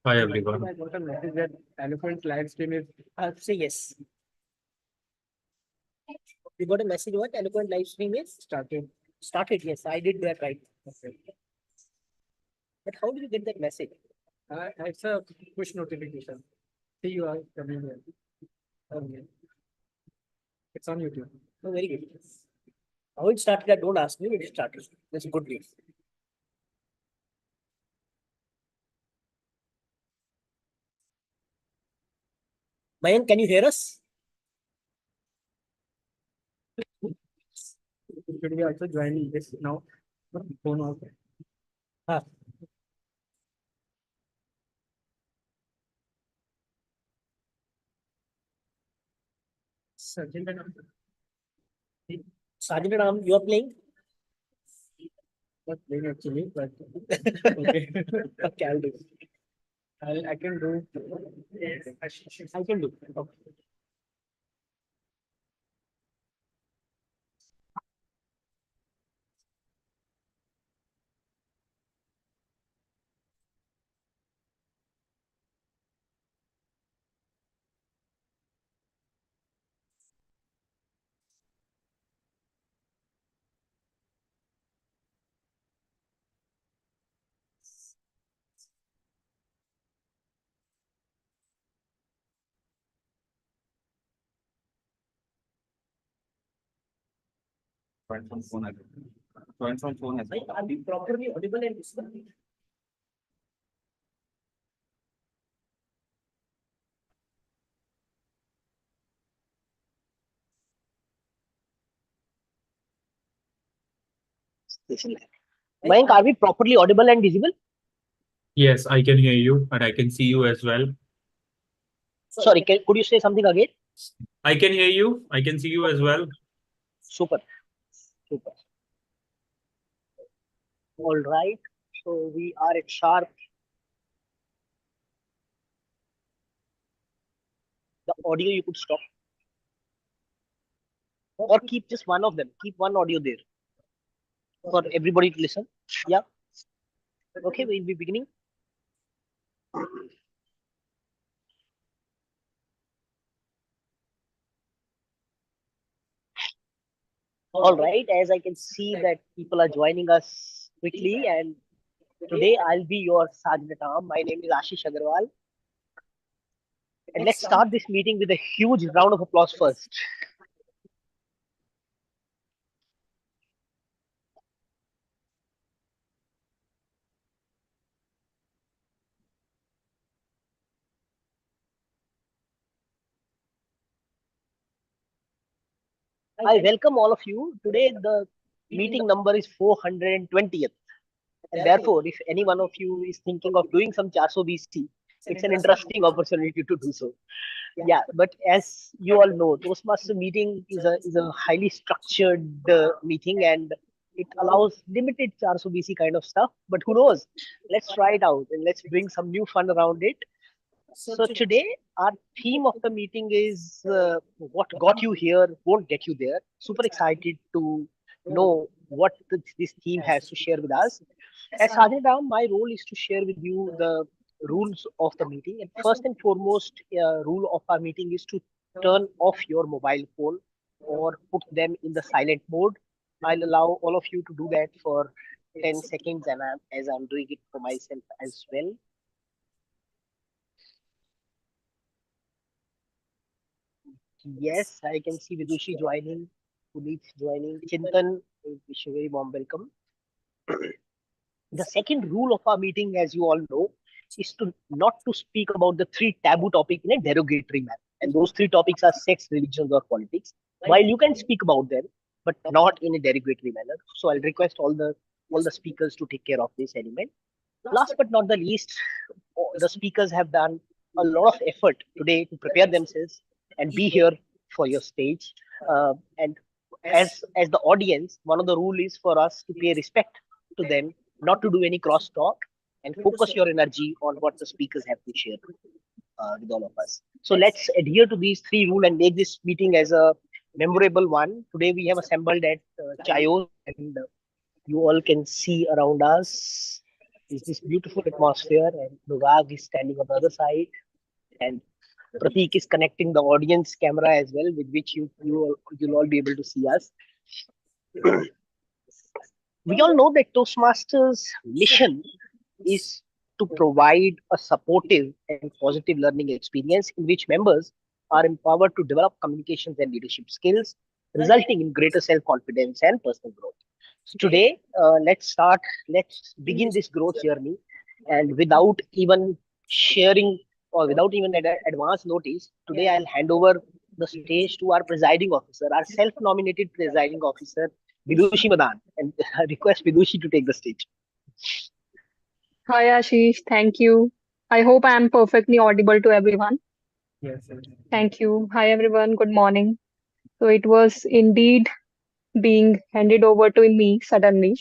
Hi everyone. I got a message that Elephant live stream is Say yes. You got a message what Eloquent live stream is? started. Started, yes. I did that right. Okay. But how did you get that message? It's a push notification. See, you are coming here. Okay. It's on YouTube. Oh, very good. How it started, I don't ask me, but it started. That's a good news. Mayank, can you hear us? Should be also joining this now. Phone off. Ah. Sergeant Sergeant Ram, you are playing? not playing actually, but Okay. Okay, I'll do. I can do. I can do. Okay. Join from phone as well. Join from phone as well. Are we properly audible and visible? Mayank, are we properly audible and visible? Yes, I can hear you and I can see you as well. Sorry, could you say something again? I can hear you. I can see you as well. Super. Super. All right. So we are at sharp. The audio you could stop. Or keep just one of them. Keep one audio there for everybody to listen. Yeah. Okay, we'll be beginning. All right, as I can see that people are joining us quickly, and today I'll be your Sergeant at Arm. My name is Ashish Agarwal. And let's start this meeting with a huge round of applause first. I welcome all of you. Today the meeting number is 420th. And therefore, if any one of you is thinking of doing some 400 BC, it's an interesting opportunity to do so. Yeah, but as you all know, Toastmaster meeting is a highly structured meeting, and it allows limited 400 BC kind of stuff. But who knows? Let's try it out and let's bring some new fun around it. So today, our theme of the meeting is what got you here won't get you there. Super excited to know what this theme has to share with us. As Sergeant Ram, my role is to share with you the rules of the meeting. And first and foremost, rule of our meeting is to turn off your mobile phone or put them in the silent mode. I'll allow all of you to do that for 10 seconds, and as I'm doing it for myself as well. Yes, I can see Vidushi joining, Puneet joining, Chintan, wish you a very warm welcome. The second rule of our meeting, as you all know, is to not to speak about the three taboo topics in a derogatory manner. And those three topics are sex, religions, or politics. While you can speak about them, but not in a derogatory manner. So I'll request all the speakers to take care of this element. Last but not the least, the speakers have done a lot of effort today to prepare themselves and be here for your stage. And as the audience, one of the rule is for us to pay respect to them not to do any cross talk, and focus your energy on what the speakers have to share with all of us. So let's adhere to these three rules and make this meeting as a memorable one. Today we have assembled at Chayos, and you all can see around us is this beautiful atmosphere, and Nurag is standing on the other side, and Pratik is connecting the audience camera as well, with which you'll all be able to see us. We all know that Toastmasters' mission is to provide a supportive and positive learning experience in which members are empowered to develop communications and leadership skills, resulting in greater self-confidence and personal growth. So today, let's begin this growth journey, and without even sharing or without even advance notice, today I'll hand over the stage to our presiding officer, our self-nominated presiding officer, Vidushi Madan, and I request Vidushi to take the stage. Hi Ashish, thank you. I hope I am perfectly audible to everyone. Yes, yes. Thank you. Hi everyone, good morning. So it was indeed being handed over to me suddenly.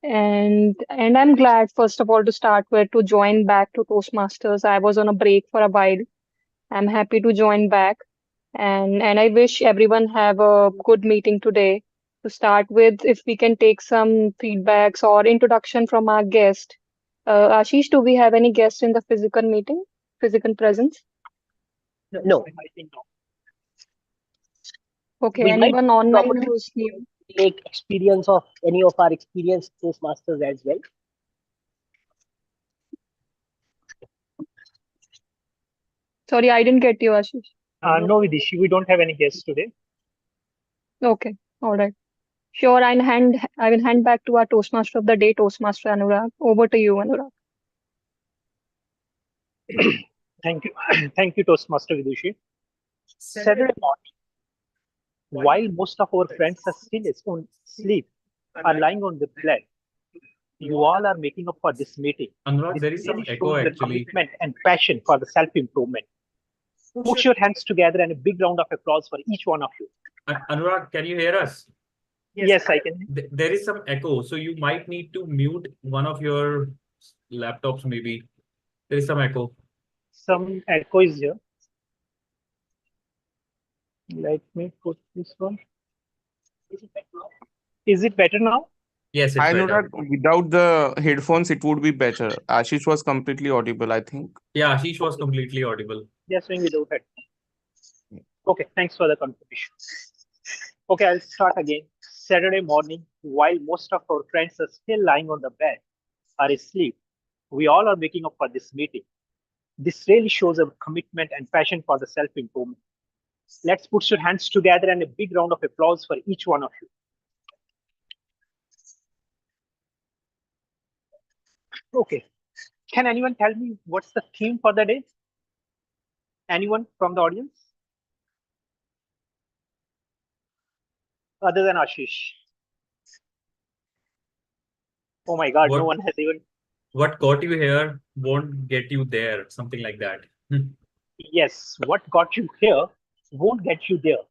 And I'm glad, first of all, to start with, to join back to Toastmasters. I was on a break for a while. I'm happy to join back. And I wish everyone have a good meeting today. To start with, if we can take some feedbacks or introduction from our guest. Ashish, do we have any guests in the physical meeting, physical presence? No, I think no. Okay, We might anyone take the online opportunity who's new? to take experience of any of our experienced Toastmasters as well. Sorry, I didn't get you, Ashish. No, Vidishi, we don't have any guests today. Okay, all right. Sure, I will hand back to our Toastmaster of the day, Toastmaster Anurag. Over to you, Anurag. Thank you. Thank you, Toastmaster Vidushi. Saturday morning, while most of our friends are still asleep, are lying on the bed, you all are making up for this meeting. Anurag, This there is some really echo shows the actually. commitment and passion for the self-improvement. Put your hands together and a big round of applause for each one of you. Anurag, can you hear us? Yes, I can. There is some echo, so you might need to mute one of your laptops, maybe. There is some echo. Some echo is here. Let me put this one. Is it better now? Yes, it's I know better. that without the headphones, it would be better. Ashish was completely audible, I think. Yeah, Ashish was completely audible. Yes, swing without it. Okay, thanks for the confirmation. Okay, I'll start again. Saturday morning, while most of our friends are still lying on the bed, are asleep, we all are waking up for this meeting. This really shows a commitment and passion for the self-improvement. Let's put your hands together and a big round of applause for each one of you. Okay, can anyone tell me what's the theme for the day? Anyone from the audience? Other than Ashish. Oh my God, no one has even. What got you here won't get you there, something like that. Yes, what got you here won't get you there.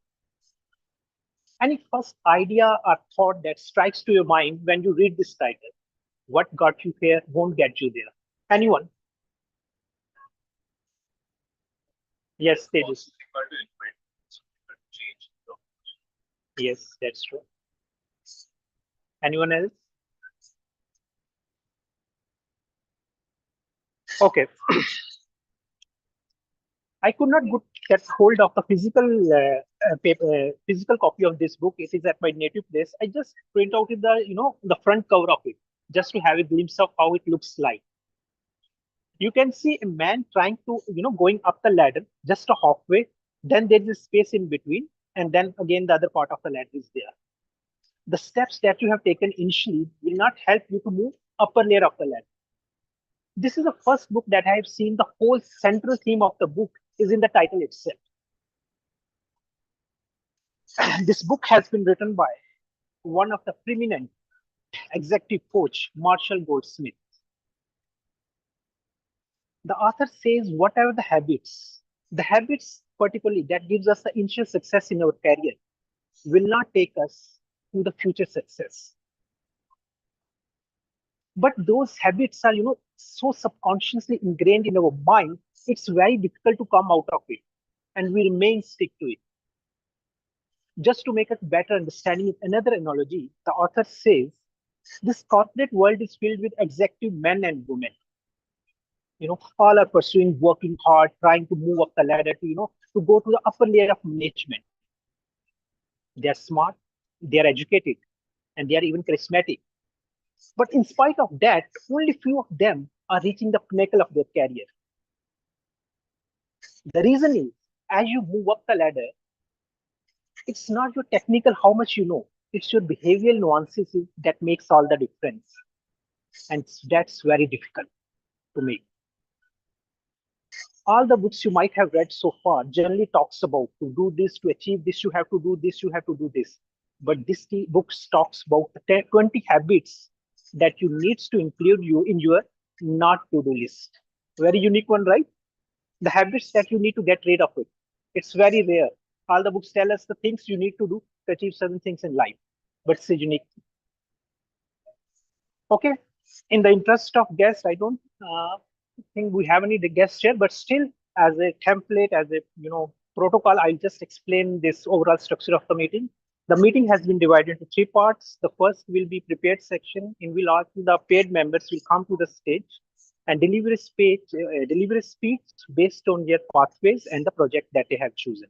Any first idea or thought that strikes to your mind when you read this title? What got you here won't get you there. Anyone? Yes, Tejas. Yes, that's true. Anyone else? Okay. I could not get hold of the physical copy of this book. It is at my native place. I just print out the front cover of it, just to have a glimpse of how it looks like. You can see a man trying to, going up the ladder just a halfway. Then there is a space in between, and then again the other part of the ladder is there. The steps that you have taken initially will not help you to move upper layer of the ladder. This is the first book that I have seen the whole central theme of the book is in the title itself. This book has been written by one of the preeminent executive coach, Marshall Goldsmith. The author says whatever the habits particularly that gives us the initial success in our career will not take us to the future success. But those habits are, so subconsciously ingrained in our mind, it's very difficult to come out of it, and we remain stick to it. Just to make a better understanding, with another analogy, the author says this corporate world is filled with executive men and women. All are pursuing, working hard, trying to move up the ladder to, to go to the upper layer of management. They are smart, they are educated, and they are even charismatic. But in spite of that, only few of them are reaching the pinnacle of their career. The reason is, as you move up the ladder, it's not your technical how much you know, it's your behavioral nuances that makes all the difference. And that's very difficult to make. All the books you might have read so far generally talks about to do this, to achieve this, you have to do this, you have to do this. But this book talks about the 20 habits that you needs to include you in your not to-do list. Very unique one, right? The habits that you need to get rid of it. It's very rare. All the books tell us the things you need to do to achieve certain things in life, but it's a unique. Okay. In the interest of guests, I don't think we have any guests here, but still, as a template, as a protocol, I'll just explain this overall structure of the meeting. The meeting has been divided into 3 parts. The first will be prepared section, in which all the paid members will come to the stage and deliver a speech based on their pathways and the project that they have chosen.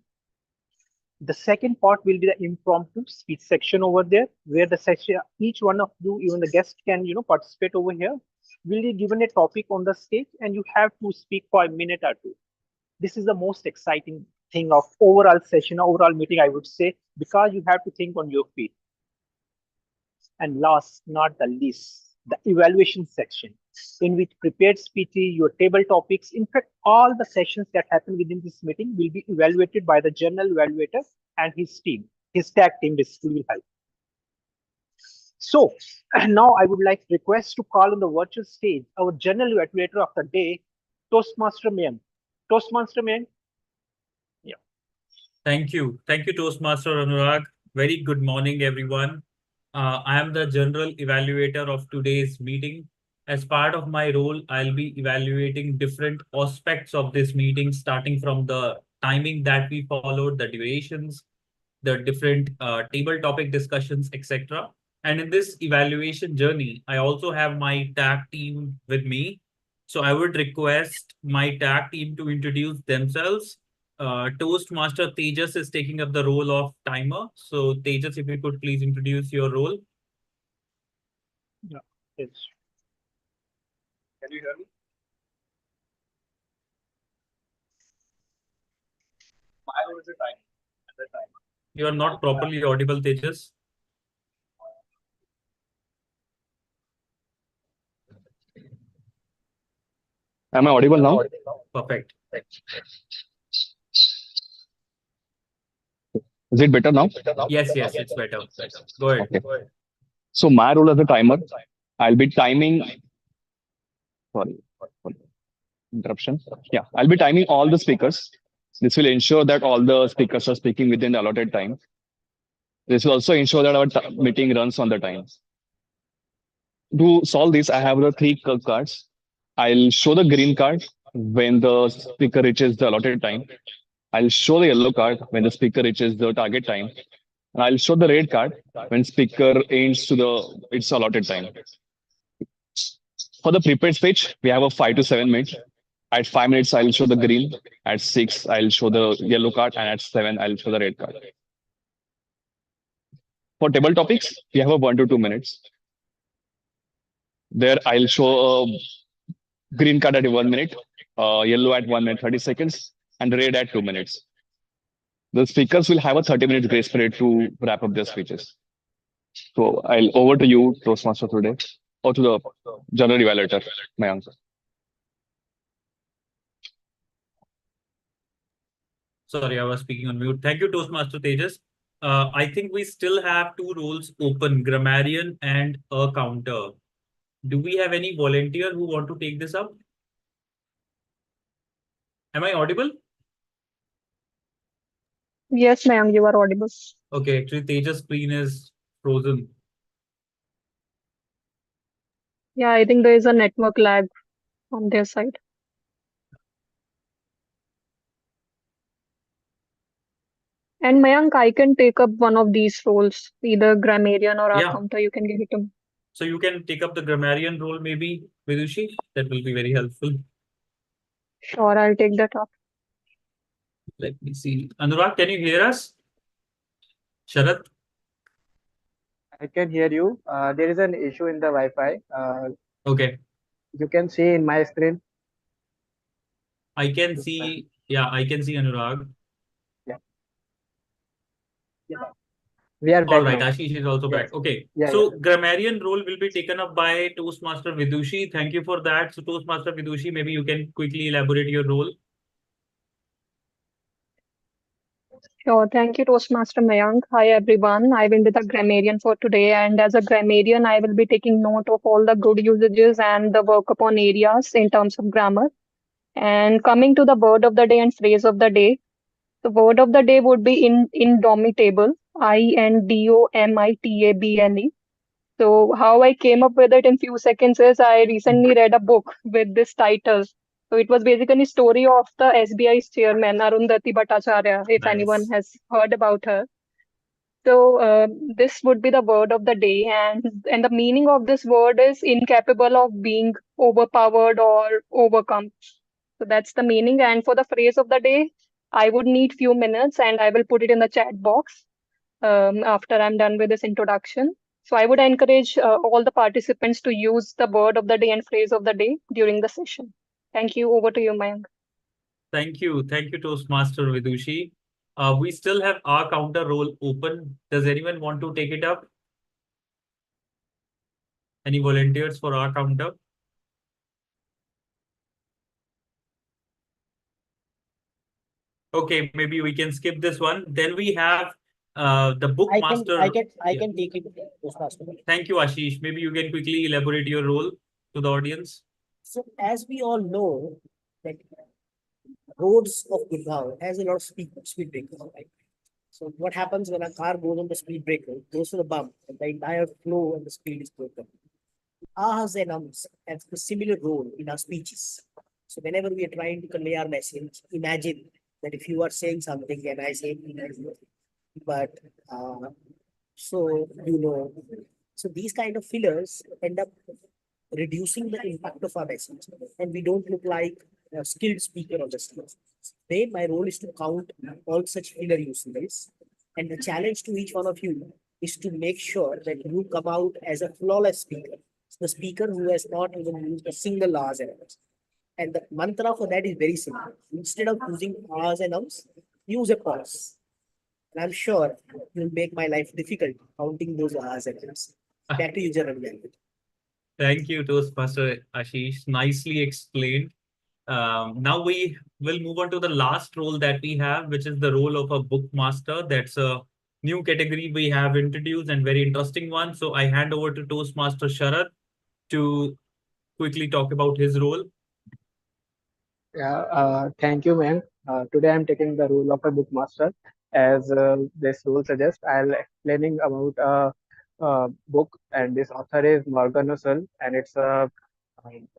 The second part will be the impromptu speech section over there, where the session, each one of you, even the guest, can participate over here. Will be given a topic on the stage, and you have to speak for a minute or two. This is the most exciting thing of overall session, overall meeting, I would say, because you have to think on your feet. And last, not the least, the evaluation section, in which prepared speeches, your table topics, in fact, all the sessions that happen within this meeting will be evaluated by the general evaluator and his team. His tag team basically will help. So now I would like to request to call on the virtual stage our general evaluator of the day, Toastmaster Mayank. Toastmaster Mayank. Yeah. Thank you. Thank you, Toastmaster Anurag. Very good morning, everyone. I am the general evaluator of today's meeting. As part of my role, I'll be evaluating different aspects of this meeting, starting from the timing that we followed, the durations, the different table topic discussions, etc. And in this evaluation journey, I also have my tag team with me. So I would request my tag team to introduce themselves. Toastmaster Tejas is taking up the role of timer. So Tejas, if you could please introduce your role. Yeah. Yes. Can you hear me? My role is a timer. You are not properly audible, Tejas. Am I audible now? Perfect. Is it better now? Yes, it's better. Go ahead. Okay. So my role as a timer, I'll be timing. Sorry, interruption. Yeah, I'll be timing all the speakers. This will ensure that all the speakers are speaking within the allotted time. This will also ensure that our meeting runs on the time. To solve this, I have the 3 cards. I'll show the green card when the speaker reaches the allotted time. I'll show the yellow card when the speaker reaches the target time. And I'll show the red card when speaker ends to its allotted time. For the prepared speech, we have a 5 to 7 minutes. At 5 minutes, I'll show the green. At 6, I'll show the yellow card. And at 7, I'll show the red card. For table topics, we have a 1 to 2 minutes. There, I'll show a green card at 1 minute, yellow at 1 minute 30 seconds, and red at 2 minutes. The speakers will have a 30-minute grace period to wrap up their speeches. So I'll over to you, Toastmaster, today, or to the general evaluator, Mayank. Sorry, I was speaking on mute. Thank you, Toastmaster Tejas. I think we still have 2 roles open, grammarian and a counter. Do we have any volunteer who want to take this up? Am I audible? Yes, Mayank, you are audible. Okay, actually Tejas' screen is frozen. Yeah, I think there is a network lag on their side. And Mayank, I can take up one of these roles, either grammarian or Yeah. accountant. You can give it to me. So you can take up the grammarian role, maybe, Vidushi. That will be very helpful. Sure, I'll take that up. Let me see. Anurag, can you hear us? Sharat? I can hear you. There is an issue in the Wi-Fi. Okay. You can see in my screen. I can see, yeah, I can see Anurag. Yeah. We are All back right, now. Ashish is also Yes. back. Okay. Yeah, So grammarian role will be taken up by Toastmaster Vidushi. Thank you for that. So Toastmaster Vidushi, maybe you can quickly elaborate your role. Sure, thank you, Toastmaster Mayank. Hi, everyone. I will be the grammarian for today, and as a grammarian, I will be taking note of all the good usages and the work upon areas in terms of grammar. And coming to the word of the day and phrase of the day, the word of the day would be indomitable, Indomitable. So how I came up with it in few seconds is I recently read a book with this title. So it was basically story of the SBI's chairman Arundhati Bhattacharya, if anyone Nice. has heard about her. So this would be the word of the day, and the meaning of this word is incapable of being overpowered or overcome. So that's the meaning. And for the phrase of the day, I would need few minutes, and I will put it in the chat box after I'm done with this introduction. So I would encourage all the participants to use the word of the day and phrase of the day during the session. Thank you. Over to you, Mayank. Thank you. Thank you, Toastmaster Vidushi. We still have our counter role open. Does anyone want to take it up? Any volunteers for our counter? Okay, maybe we can skip this one. Then we have the bookmaster. I Yeah. can take it. Thank you, Ashish. Maybe you can quickly elaborate your role to the audience. So as we all know, that roads of Gurgaon has a lot of speed breakers, right? So what happens when a car goes on the speed breaker, goes to the bump, and the entire flow and the speed is broken. Ahs and ums have a similar role in our speeches. So whenever we are trying to convey our message, imagine that if you are saying something and I say, but so you know, so these kind of fillers end up reducing the impact of our message, and we don't look like a skilled speaker on the stage. Today, my role is to count all such filler usages, and the challenge to each one of you is to make sure that you come out as a flawless speaker, the speaker who has not even used a single R's and Ms. And the mantra for that is very simple. Instead of using R's and Ms, use a pause. And I'm sure you'll make my life difficult counting those R's and Ms. Back to you, General Manager. Thank you, Toastmaster Ashish. Nicely explained. Now we will move on to the last role that we have, which is the role of a bookmaster. That's a new category we have introduced and very interesting one. So I hand over to Toastmaster Sharad to quickly talk about his role. Yeah. Thank you, man. Today I'm taking the role of a bookmaster. As this role suggests, I'll explaining about a book, and this author is Morgan Housel, and it's a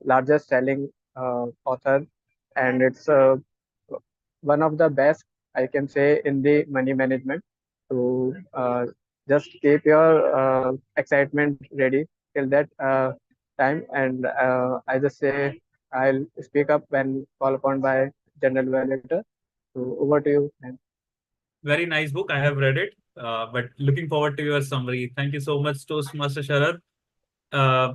largest selling author, and it's one of the best, I can say, in the money management. So just keep your excitement ready till that time, and I just say I'll speak up when called upon by General Validator. So over to you, man. Very nice book. I have read it, but looking forward to your summary. Thank you so much, Toastmaster Sharad.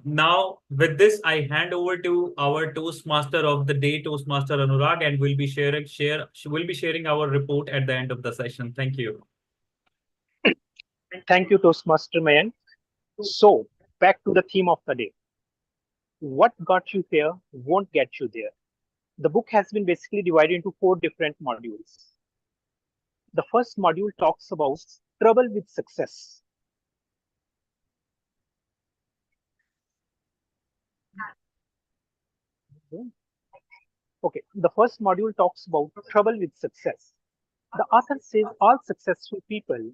Now, with this, I hand over to our Toastmaster of the day, Toastmaster Anurag, and we'll be sharing our report at the end of the session. Thank you. Thank you, Toastmaster Mayan. So, back to the theme of the day. What got you here won't get you there. The book has been basically divided into 4 different modules. The first module talks about trouble with success. Okay, the first module talks about trouble with success. The author says all successful people,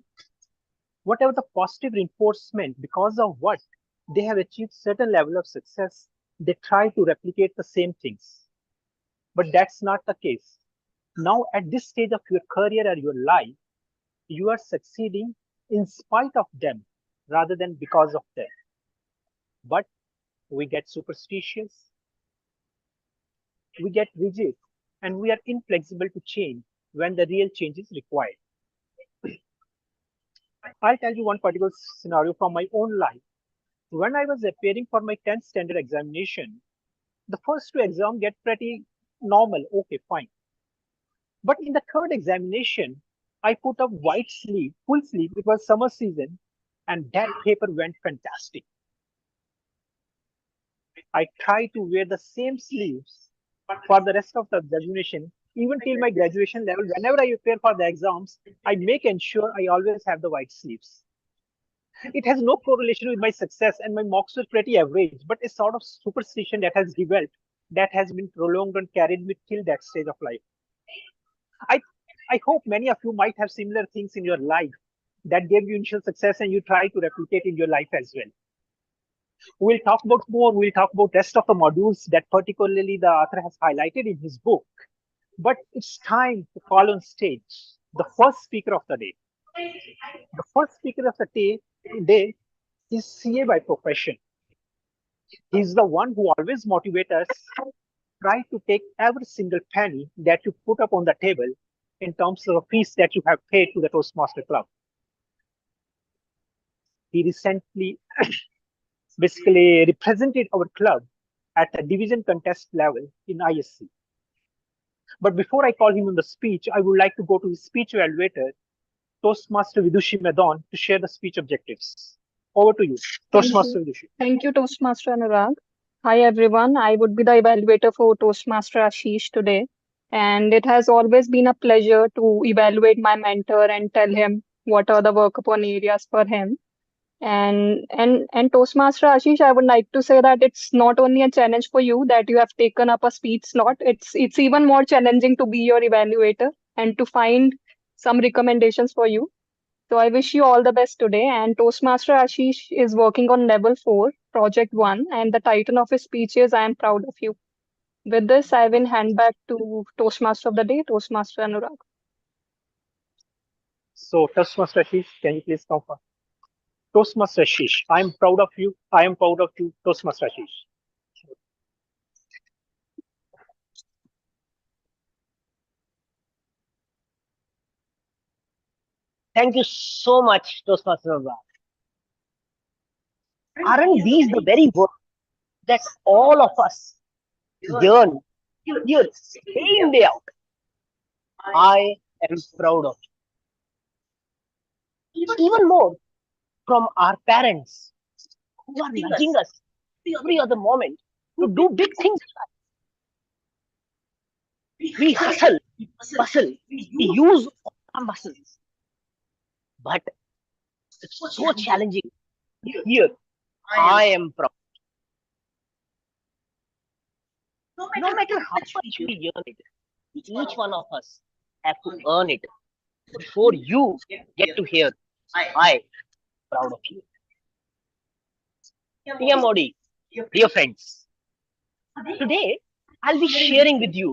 whatever the positive reinforcement, because of what? they have achieved certain level of success, they try to replicate the same things. But that's not the case. Now, at this stage of your career or your life, you are succeeding in spite of them rather than because of them. But we get superstitious, we get rigid, and we are inflexible to change when the real change is required. I'll tell you one particular scenario from my own life. When I was appearing for my 10th standard examination, the first two exams get pretty normal, okay, fine. But in the third examination, I put up white sleeve, full sleeve, it was summer season, and that paper went fantastic. I tried to wear the same sleeves for the rest of the examination, even till my graduation level. Whenever I prepare for the exams, I make ensure I always have the white sleeves. It has no correlation with my success, and my marks were pretty average, but a sort of superstition that has developed, that has been prolonged and carried me till that stage of life. I, I hope many of you might have similar things in your life that gave you initial success and you try to replicate in your life as well. We'll talk about more, we'll talk about rest of the modules that particularly the author has highlighted in his book. But it's time to call on stage the first speaker of the day. The first speaker of the day is CA by profession. He's the one who always motivates us, try to take every single penny that you put up on the table in terms of a fees that you have paid to the Toastmaster Club. He recently basically represented our club at the division contest level in ISC. But before I call him on the speech, I would like to go to his speech evaluator, Toastmaster Vidushi Madon, to share the speech objectives. Over to you, Toastmaster Vidushi. Thank you, Toastmaster Anurag. Hi, everyone. I would be the evaluator for Toastmaster Ashish today. And it has always been a pleasure to evaluate my mentor and tell him what are the work upon areas for him. And Toastmaster Ashish, I would like to say that it's not only a challenge for you that you have taken up a speech slot, it's even more challenging to be your evaluator and to find some recommendations for you. So I wish you all the best today. And Toastmaster Ashish is working on level 4, project 1, and the title of his speech is I am proud of you. With this, I will hand back to Toastmaster of the day, Toastmaster Anurag. So, Toastmaster Ashish, can you please come first? Toastmaster Ashish, I am proud of you. I am proud of you, Toastmaster Ashish. Thank you so much, Toastmaster Anurag. Aren't these the very words that all of us yearn, yearn, day in, day out? I am proud of you. Even more from our parents who are nudging us every other moment to do big things. We hustle, bustle, we use our muscles. But it's so challenging. Here, I am proud. No matter how much we earn it, each one of us have to earn it before you get to hear I am proud of you. TMOD, dear friends, today I'll be sharing with you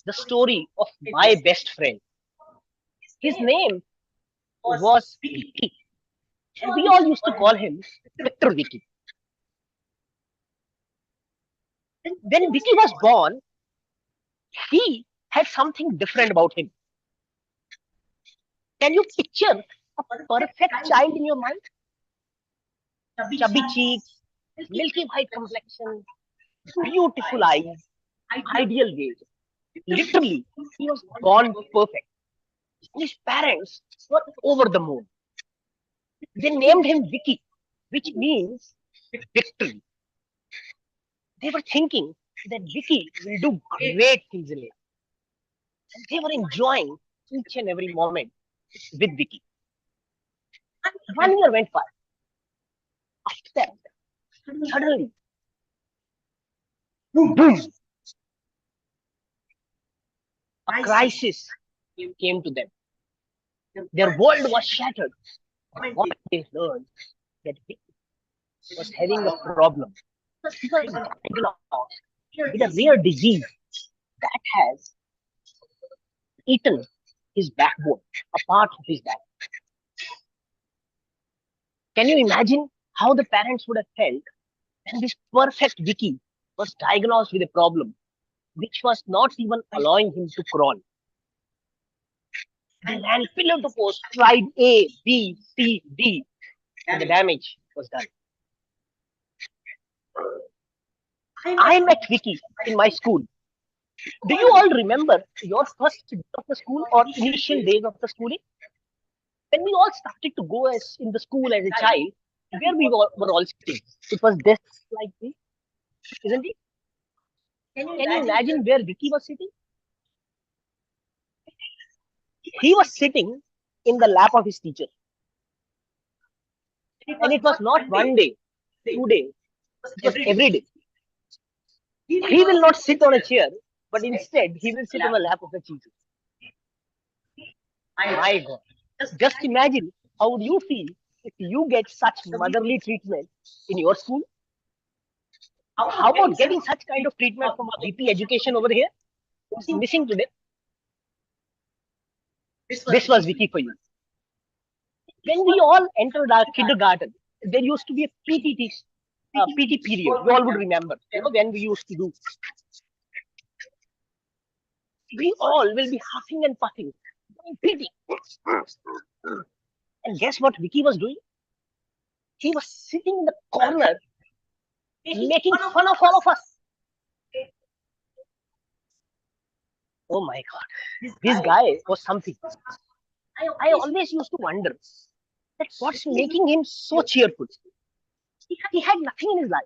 the story of my best friend. His name was Vicky, and we all used to call him Dr. Vicky. When Vicky was born, he had something different about him. Can you picture a perfect child in your mind? Chubby cheeks, milky white complexion, beautiful eyes, ideal gaze. Literally, he was born perfect. His parents were over the moon. They named him Vicky, which means victory. They were thinking that Vicky will do great things in life. And they were enjoying each and every moment with Vicky. 1 year went by. After that, suddenly, boom, a crisis came to them. Their world was shattered. What they learned that Vicky was having a problem. He was diagnosed with a rare disease that has eaten his backbone, a part of his back. Can you imagine how the parents would have felt when this perfect Vicky was diagnosed with a problem which was not even allowing him to crawl? They ran pillar to post, tried A, B, C, D, and the damage was done. I met Vicky in my school. Do you all remember your first day of the school or initial days of the schooling? When we all started to go as in the school as a child, where we were all sitting. It was desks like this, isn't it? Can you imagine where Vicky was sitting? He was sitting in the lap of his teacher. And it was not one day, 2 days, it was every day. He will not sit on a chair, but instead he will sit on the lap of the teacher. My God. Just imagine how would you feel if you get such motherly treatment in your school? How about getting such kind of treatment from a VP education over here? Who's missing today? This was Vicky for you. When we all entered our kindergarten, there used to be a PT period. You all would remember, when we used to do. We all will be huffing and puffing, doing PT. And guess what Vicky was doing? He was sitting in the corner, making fun of all of us. Oh my God, this guy was something. I always used to wonder that what's making him so cheerful. He had nothing in his life.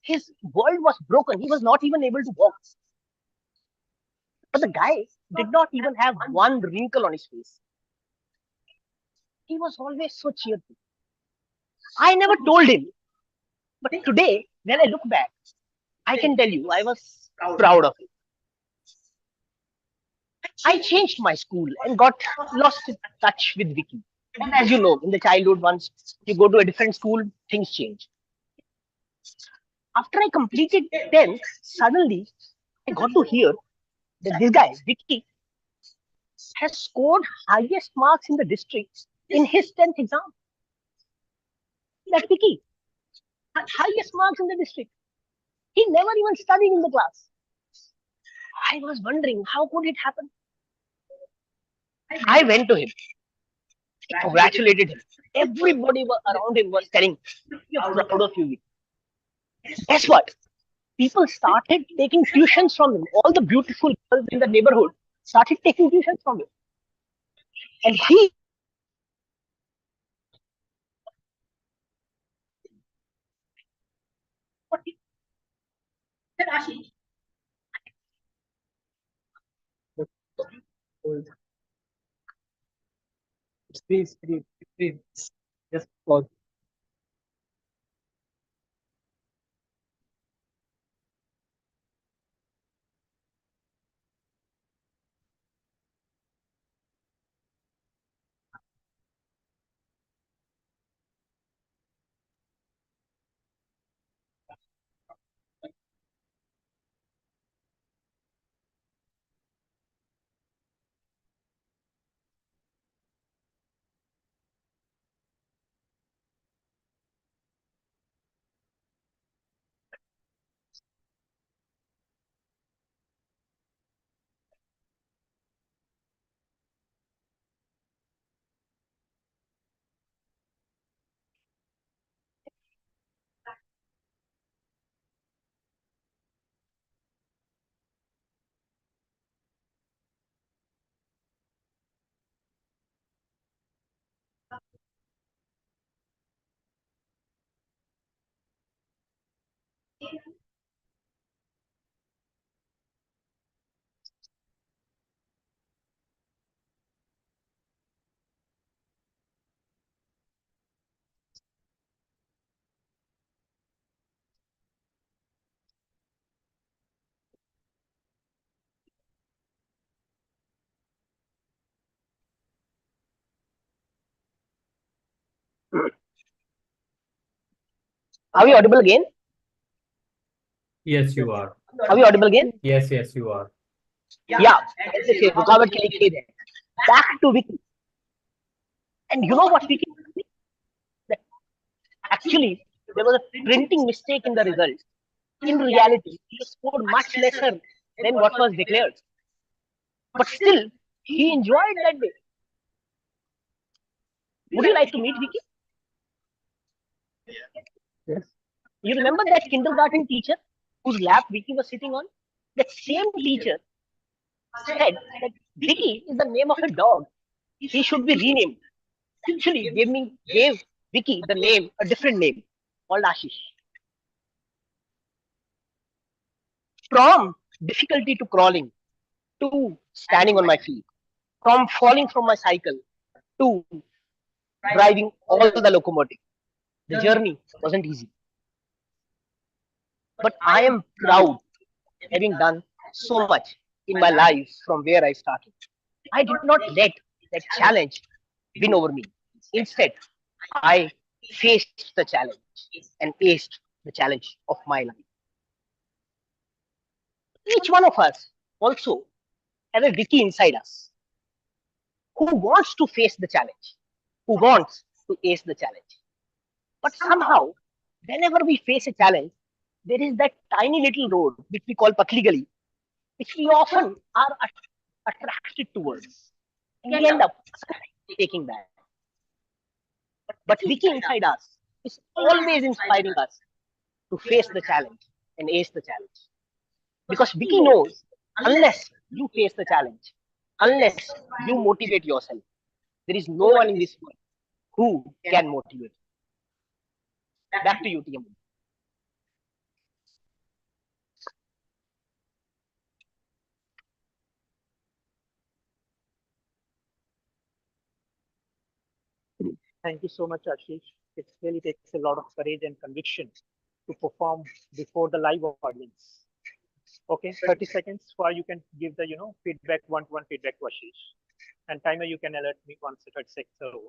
His world was broken. He was not even able to walk. But the guy did not even have one wrinkle on his face. He was always so cheerful. I never told him. But today, when I look back, I can tell you I was proud of him. I changed my school and got lost in touch with Vicky. And as you know, in the childhood, once you go to a different school, things change. After I completed 10th, suddenly I got to hear that this guy, Vicky, has scored highest marks in the district in his 10th exam. That Vicky had highest marks in the district. He never even studied in the class. I was wondering how could it happen? I went to him, congratulated him. Everybody around him was telling, "We are proud of you." Guess what? People started taking tuitions from him. All the beautiful girls in the neighborhood started taking tuitions from him. And he said, "Ashish, Please, just pause. Are we audible again? Yes, you are. Are we audible again? Yes, yes, you are. Yeah. ऐसे से रुकावट के लिए खेद है. Back to Vicky. And you know what Vicky? That actually, there was a printing mistake in the results. In reality, he scored much lesser than what was declared. But still, he enjoyed that day. Would you like to meet Vicky? Yes. You remember that kindergarten teacher whose lap Vicky was sitting on? That same teacher said that Vicky is the name of a dog. He should be renamed. Actually, gave Vicky the name, a different name, called Ashish. From difficulty to crawling, to standing on my feet, from falling from my cycle, to driving all the locomotive. The journey wasn't easy. But I am proud having done so much in my life from where I started. I did not let that challenge win over me. Instead, I faced the challenge and aced the challenge of my life. Each one of us also has a Vicky inside us who wants to face the challenge, who wants to ace the challenge. But somehow, whenever we face a challenge, there is that tiny little road which we call Patli Gali, which we often are attracted towards. And we end up taking that. But Vicky inside us is always inspiring us to face the challenge and ace the challenge. Because Vicky knows unless you face the challenge, unless you motivate yourself, there is no one in this world who can motivate. Back to you, TM. Thank you so much, Ashish. It really takes a lot of courage and conviction to perform before the live audience. Okay, 30 seconds for you can give the feedback, one-to-one feedback to Ashish. And timer, you can alert me once the 30 seconds are over.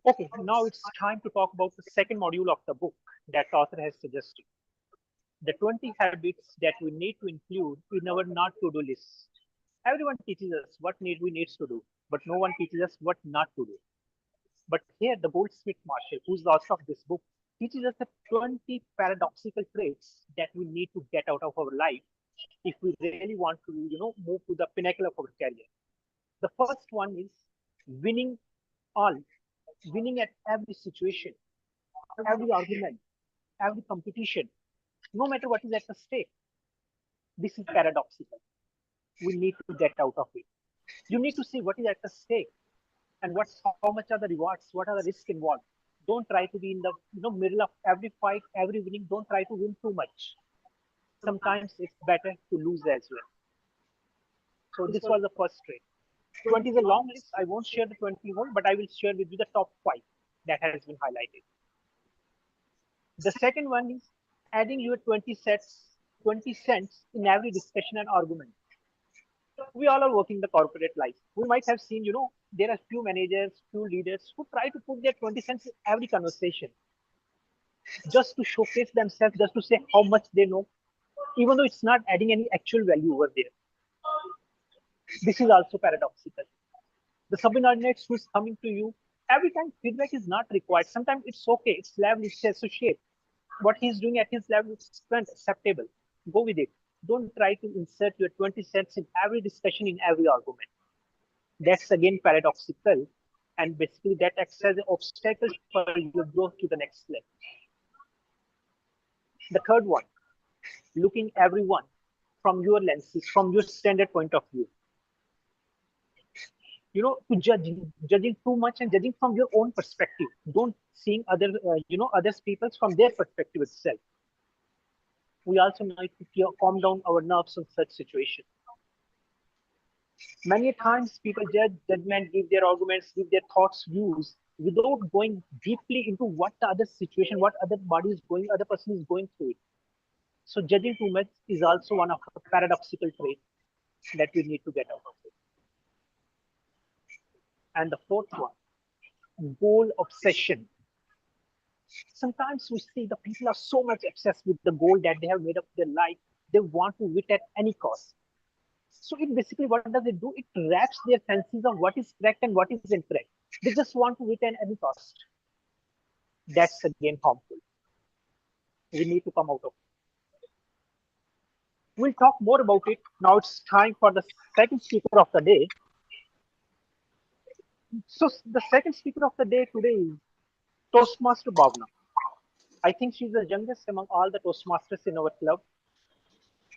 Okay, now it's time to talk about the second module of the book that the author has suggested. The 20 habits that we need to include in our not to do list. Everyone teaches us what we need to do, but no one teaches us what not to do. But here, the Goldsmith Marshall, who's the author of this book, teaches us the 20 paradoxical traits that we need to get out of our life if we really want to, move to the pinnacle of our career. The first one is winning all, winning at every situation, every argument, every competition, no matter what is at the stake. This is paradoxical. We need to get out of it. You need to see what is at the stake and how much are the rewards, what are the risks involved. Don't try to be in the middle of every fight, every winning. Don't try to win too much. Sometimes it's better to lose as well. So this was the first trait. 20 is a long list. I won't share the 20 whole, but I will share with you the top 5 that has been highlighted. The second one is adding your 20 cents in every discussion and argument. We all are working the corporate life. We might have seen, there are few managers, few leaders who try to put their 20 cents in every conversation just to showcase themselves, just to say how much they know, even though it's not adding any actual value over there. This is also paradoxical. The subordinates who's coming to you, every time feedback is not required. Sometimes it's okay, it's level, it's associate. What he's doing at his level is acceptable. Go with it. Don't try to insert your 20 cents in every discussion, in every argument. That's again paradoxical, and basically that acts as an obstacle for your growth to the next level. The third one, looking everyone from your lenses, from your standard point of view. To judging too much and judging from your own perspective. Don't seeing others people's from their perspective itself. We also need to calm down our nerves in such situations. Many times people judge, judgment, give their arguments, give their thoughts, views, without going deeply into what the other situation, what other person is going through it. So judging too much is also one of the paradoxical traits that we need to get out of it. And the fourth one, goal obsession. Sometimes we see the people are so much obsessed with the goal that they have made up their life. They want to win at any cost. So it basically, what does it do? It wraps their senses of what is correct and what is incorrect. They just want to win at any cost. That's again harmful. We need to come out of it. We'll talk more about it. Now it's time for the second speaker of the day. So the second speaker of the day today is Toastmaster Bhavna. I think she's the youngest among all the Toastmasters in our club.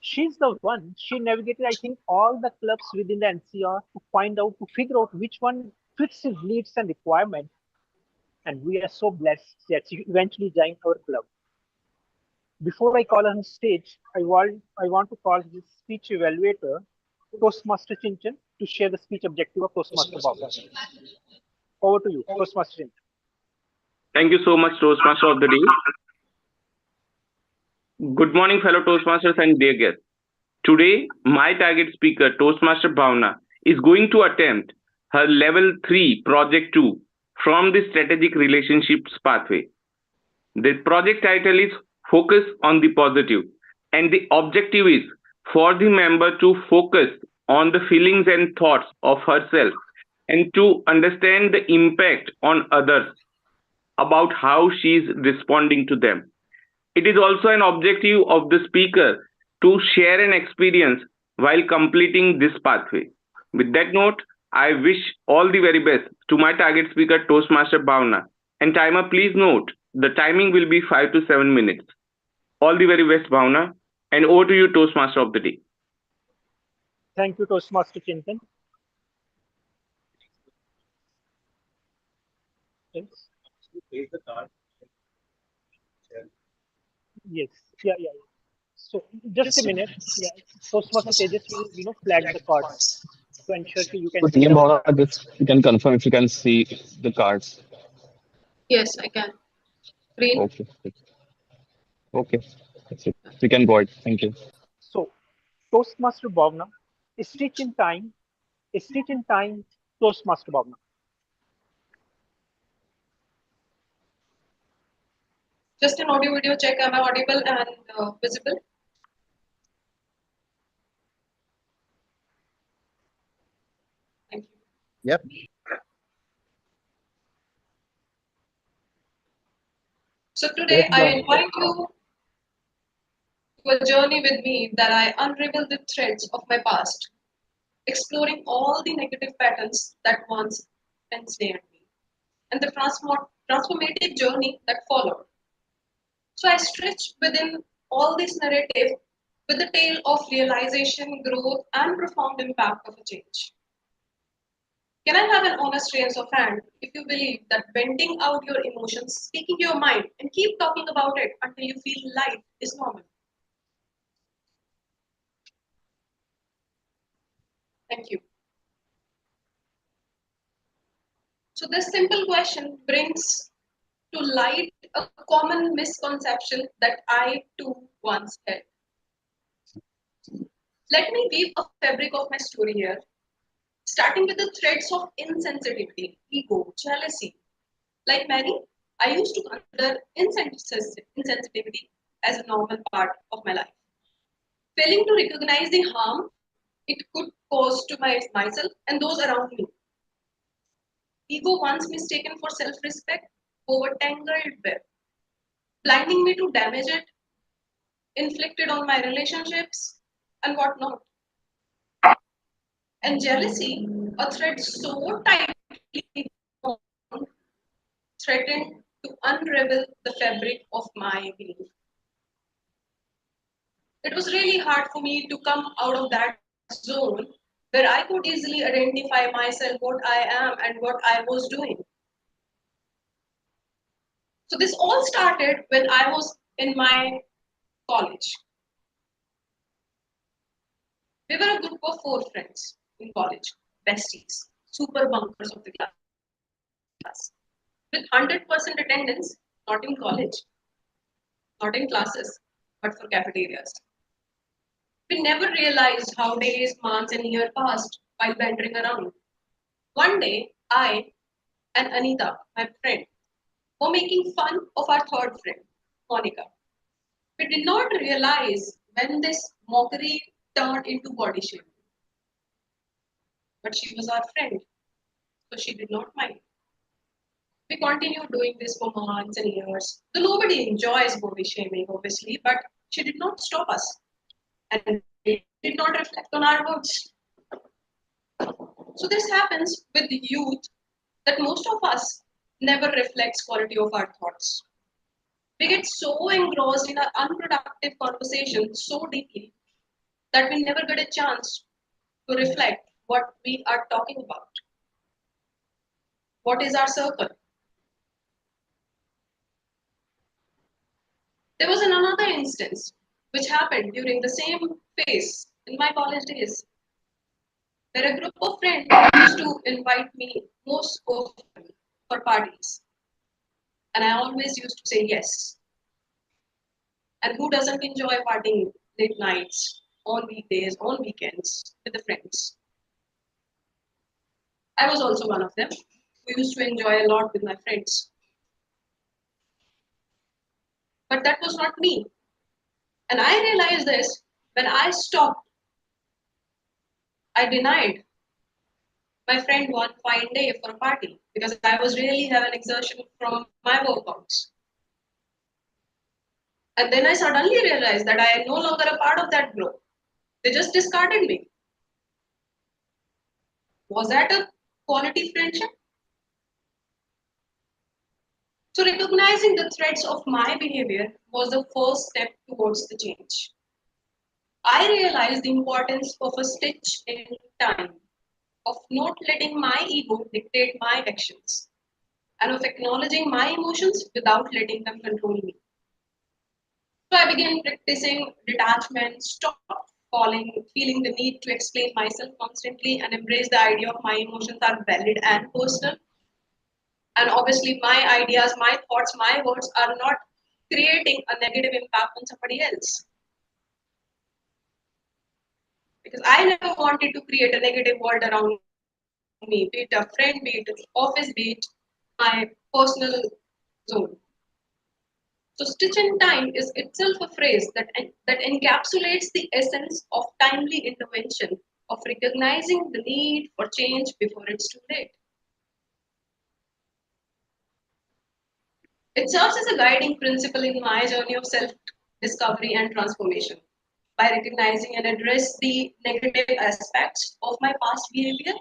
She's the one, she navigated, I think, all the clubs within the NCR to figure out which one fits his needs and requirements. And we are so blessed that she eventually joined our club. Before I call her on stage, I want to call his speech evaluator, Toastmaster Chinchan, to share the speech objective of Toastmaster Bhavna. Over to you, Toastmaster Chinchan. Thank you so much, Toastmaster of the day. Good morning, fellow Toastmasters and dear guests. Today, my target speaker, Toastmaster Bhavna, is going to attempt her Level 3 Project 2 from the Strategic Relationships Pathway. The project title is Focus on the Positive, and the objective is for the member to focus on the feelings and thoughts of herself and to understand the impact on others about how she is responding to them. It is also an objective of the speaker to share an experience while completing this pathway. With that note, I wish all the very best to my target speaker, Toastmaster Bhavna. And timer, please note, the timing will be 5 to 7 minutes. All the very best, Bhavna. And over to you, Toastmaster of the day. Thank you, Toastmaster Chinchan. Yes. Yes. Yeah. So just a minute. Yeah. Toastmaster Tejas will, flag the cards to ensure that you can So see TM the Bora, just you can confirm if you can see the cards. Yes, I can. Green. Okay. Okay. That's it. We can go ahead. Thank you. So Toastmaster Bhavna, a stitch in time, Toastmaster Bhavna. Just an audio video check. Am I audible and visible? Thank you. Yep. So today I invite you to a journey with me that I unravel the threads of my past, exploring all the negative patterns that once ensnared me, and the transformative journey that followed. So I stretch within all this narrative with the tale of realization, growth, and profound impact of a change. Can I have an honest raise of hand if you believe that venting out your emotions, speaking your mind, and keep talking about it until you feel light is normal? Thank you. So this simple question brings to light a common misconception that I too once had. Let me weave a fabric of my story here, starting with the threads of insensitivity, ego, jealousy. Like many, I used to consider insensitivity as a normal part of my life, failing to recognize the harm it could cause to myself and those around me. Ego, once mistaken for self-respect, overtangled web, blinding me to damage it inflicted on my relationships and whatnot. And jealousy, a thread so tightly bound, threatened to unravel the fabric of my being. It was really hard for me to come out of that zone where I could easily identify myself, what I am, and what I was doing. So this all started when I was in my college. We were a group of 4 friends in college, besties, super bunkers of the class, with 100% attendance, not in college, not in classes, but for cafeterias. We never realized how days, months, and years passed while wandering around. One day, I and Anita, my friend, were making fun of our third friend, Monica. We did not realize when this mockery turned into body shaming. But she was our friend, so she did not mind. We continued doing this for months and years. Though nobody enjoys body shaming, obviously, but she did not stop us. And it did not reflect on our words. So this happens with the youth that most of us never reflects quality of our thoughts. We get so engrossed in our unproductive conversation so deeply that we never get a chance to reflect what we are talking about. What is our circle? There was another instance which happened during the same phase in my college days, where a group of friends used to invite me most often for parties. And I always used to say yes. And who doesn't enjoy partying late nights, on weekdays, on weekends with the friends? I was also one of them who used to enjoy a lot with my friends. But that was not me. And I realized this when I stopped. I denied my friend one fine day for a party because I was really having exertion from my workouts. And then I suddenly realized that I am no longer a part of that group. They just discarded me. Was that a quality friendship? So recognizing the threats of my behavior was the first step towards the change. I realized the importance of a stitch in time, of not letting my ego dictate my actions, and of acknowledging my emotions without letting them control me. So I began practicing detachment, stop feeling the need to explain myself constantly, and embrace the idea of my emotions are valid and personal. And obviously, my ideas, my thoughts, my words are not creating a negative impact on somebody else. Because I never wanted to create a negative world around me, be it a friend, be it an office, be it my personal zone. So stitch in time is itself a phrase that encapsulates the essence of timely intervention, of recognizing the need for change before it's too late. It serves as a guiding principle in my journey of self-discovery and transformation. By recognizing and address the negative aspects of my past behavior,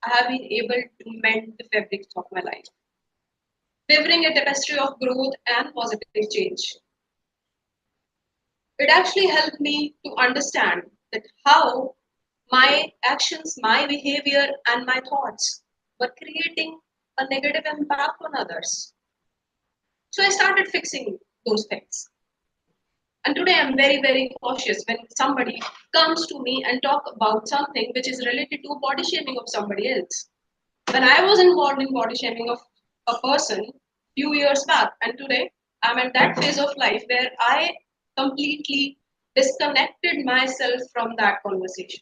I have been able to mend the fabrics of my life, delivering a tapestry of growth and positive change. It actually helped me to understand that how my actions, my behavior, and my thoughts were creating a negative impact on others. So I started fixing those things. And today I'm very, very cautious when somebody comes to me and talk about something which is related to body shaming of somebody else. When I was involved in body shaming of a person few years back, and today I'm at that phase of life where I completely disconnected myself from that conversation.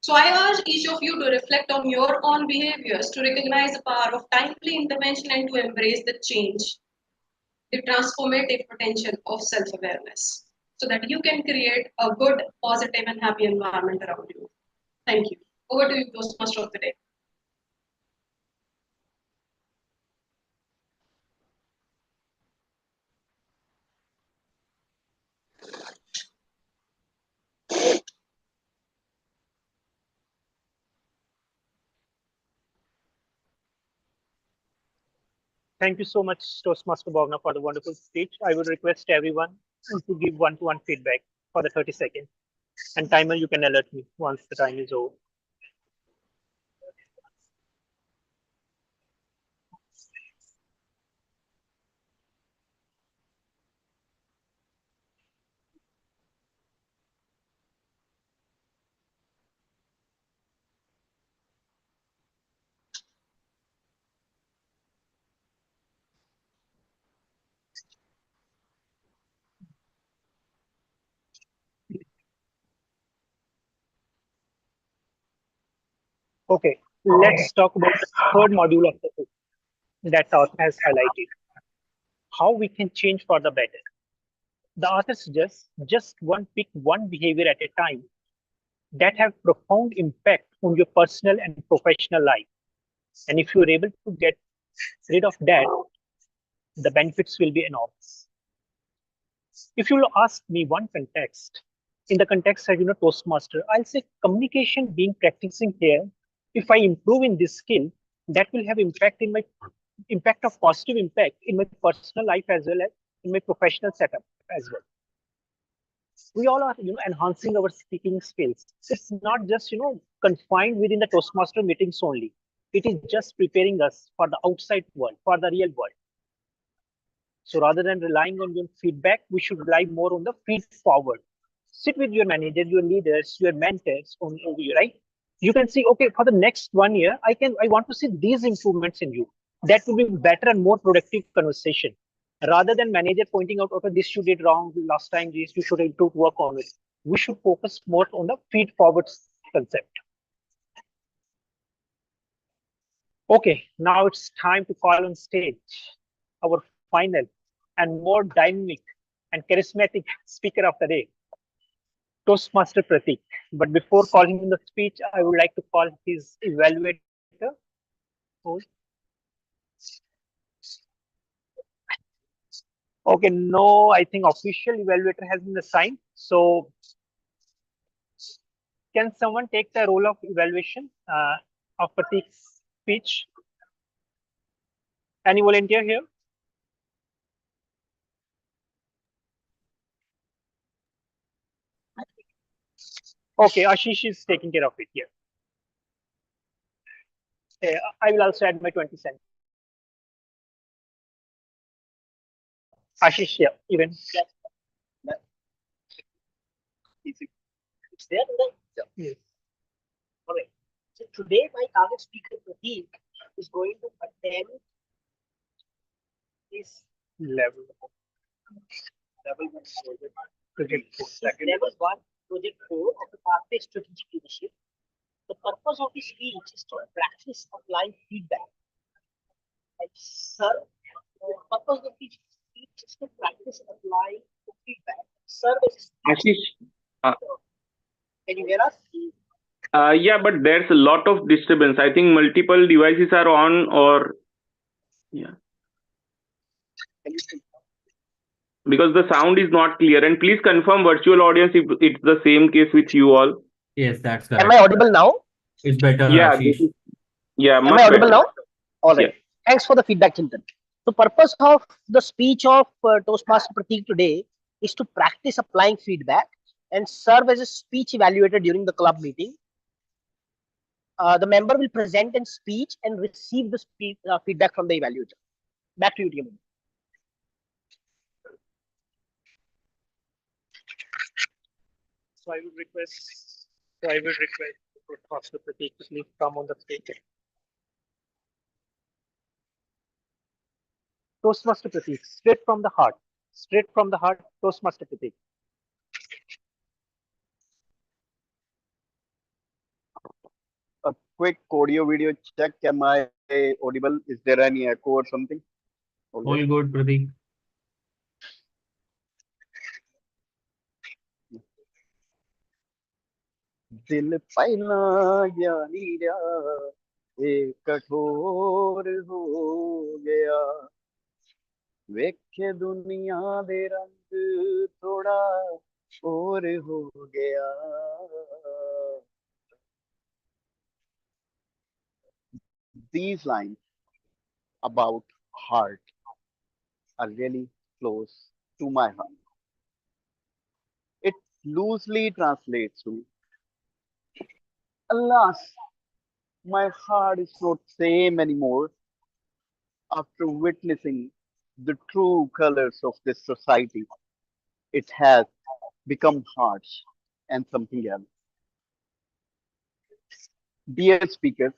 So I urge each of you to reflect on your own behaviors, to recognize the power of timely intervention, and to embrace the change, the transformative potential of self-awareness, so that you can create a good, positive, and happy environment around you. Thank you. Over to you, Toastmaster of the day. Thank you so much, Toastmaster Bhavna, for the wonderful speech. I would request everyone to give one-to-one feedback for the 30 seconds. And timer, you can alert me once the time is over. Okay, let's talk about the third module of the book that the author has highlighted, how we can change for the better. The author suggests pick one behavior at a time that have profound impact on your personal and professional life. And if you're able to get rid of that, the benefits will be enormous. If you will ask me one context, in the context of Toastmaster, I'll say communication being practicing here. If I improve in this skill, that will have impact of positive impact in my personal life as well as in my professional setup as well. We all are enhancing our speaking skills. It's not just confined within the Toastmaster meetings only. It is just preparing us for the outside world, for the real world. So rather than relying on your feedback, we should rely more on the feed forward. Sit with your manager, your leaders, your mentors on you, right? You can see, okay, for the next 1 year, I want to see these improvements in you. That will be better and more productive conversation. Rather than manager pointing out, okay, this you did wrong last time, this you should improve, work on it. We should focus more on the feed forward concept. Okay, now it's time to call on stage our final and more dynamic and charismatic speaker of the day, Toastmaster Pratik. But before calling him the speech, I would like to call his evaluator. Okay, no, I think official evaluator has been assigned. So can someone take the role of evaluation of Pratik's speech? Any volunteer here? Okay, Ashish is taking care of it here. I will also add my 20 cents. Ashish, yeah, even. It's there, right? Yes. All right. So today my target speaker Pradeep is going to attempt this Level 1 project. level 1 project 4 of the pathway strategic leadership. The purpose of this speech is to practice applying feedback. And sir, the purpose of this speech is to practice applying feedback. Sir, Ashish, can you hear us? yeah, but there's a lot of disturbance. I think multiple devices are on, or yeah, because the sound is not clear. And please confirm, virtual audience, if it's the same case with you all. Yes, that's Am I correct. audible now? It's better, Yeah, Ashish. yeah, Am much I audible better. now? All right. Yeah. Thanks for the feedback, Chintan. The purpose of the speech of Toastmaster Pratik today is to practice applying feedback and serve as a speech evaluator during the club meeting. The member will present in speech and receive the feedback from the evaluator. Back to you, TM. So I would request Toastmaster Pratik to please come on the stage. Toastmaster Pratik, straight from the heart, Toastmaster Pratik. A quick audio video check. Am I audible? Is there any echo or something? All good, Pratik. दिल पैना ज्ञानी एक कठोर हो गया वेखे दुनिया दे रंग थोड़ा और हो गया These lines about heart are really close to my heart. It loosely translates to, alas, my heart is not same anymore after witnessing the true colors of this society. It has become harsh and something else. Dear speakers,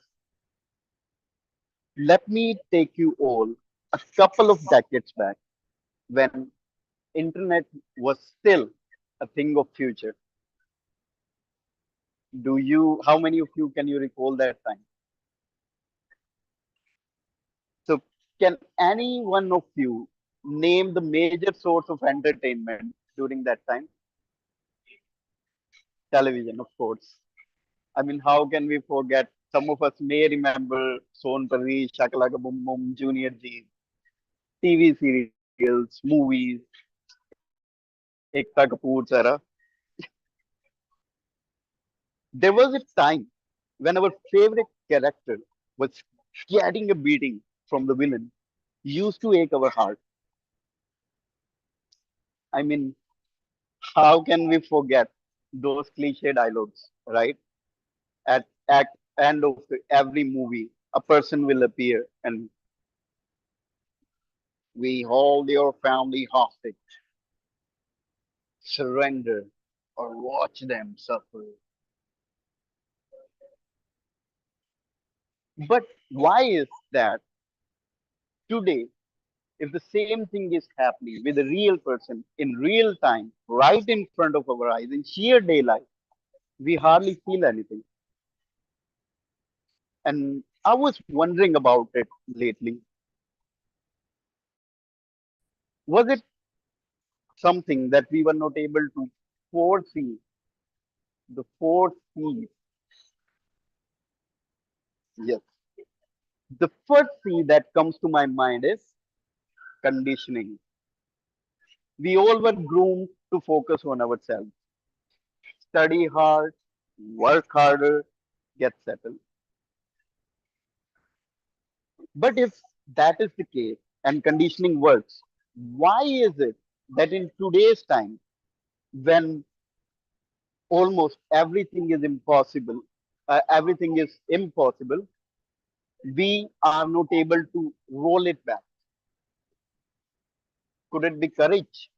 let me take you all a couple of decades back when internet was still a thing of future. How many of you can you recall that time? So, can any one of you name the major source of entertainment during that time? Television, of course. I mean, how can we forget? Some of us may remember Son Pari, Shakalaka Boom Boom, Junior G, TV serials, movies, Ekta Kapoor, Sara. There was a time when our favorite character was getting a beating from the villain, used to ache our heart. I mean, how can we forget those cliche dialogues, right? At end of every movie, a person will appear and we hold your family hostage, surrender, or watch them suffer. But why is that today, if the same thing is happening with a real person in real time, right in front of our eyes, in sheer daylight, we hardly feel anything? And I was wondering about it lately. Was it something that we were not able to foresee? The four C's. Yes. The first C that comes to my mind is conditioning. We all were groomed to focus on ourselves, study hard, work harder, get settled. But if that is the case and conditioning works, why is it that in today's time, when everything is impossible, we are not able to roll it back? Could it be courage?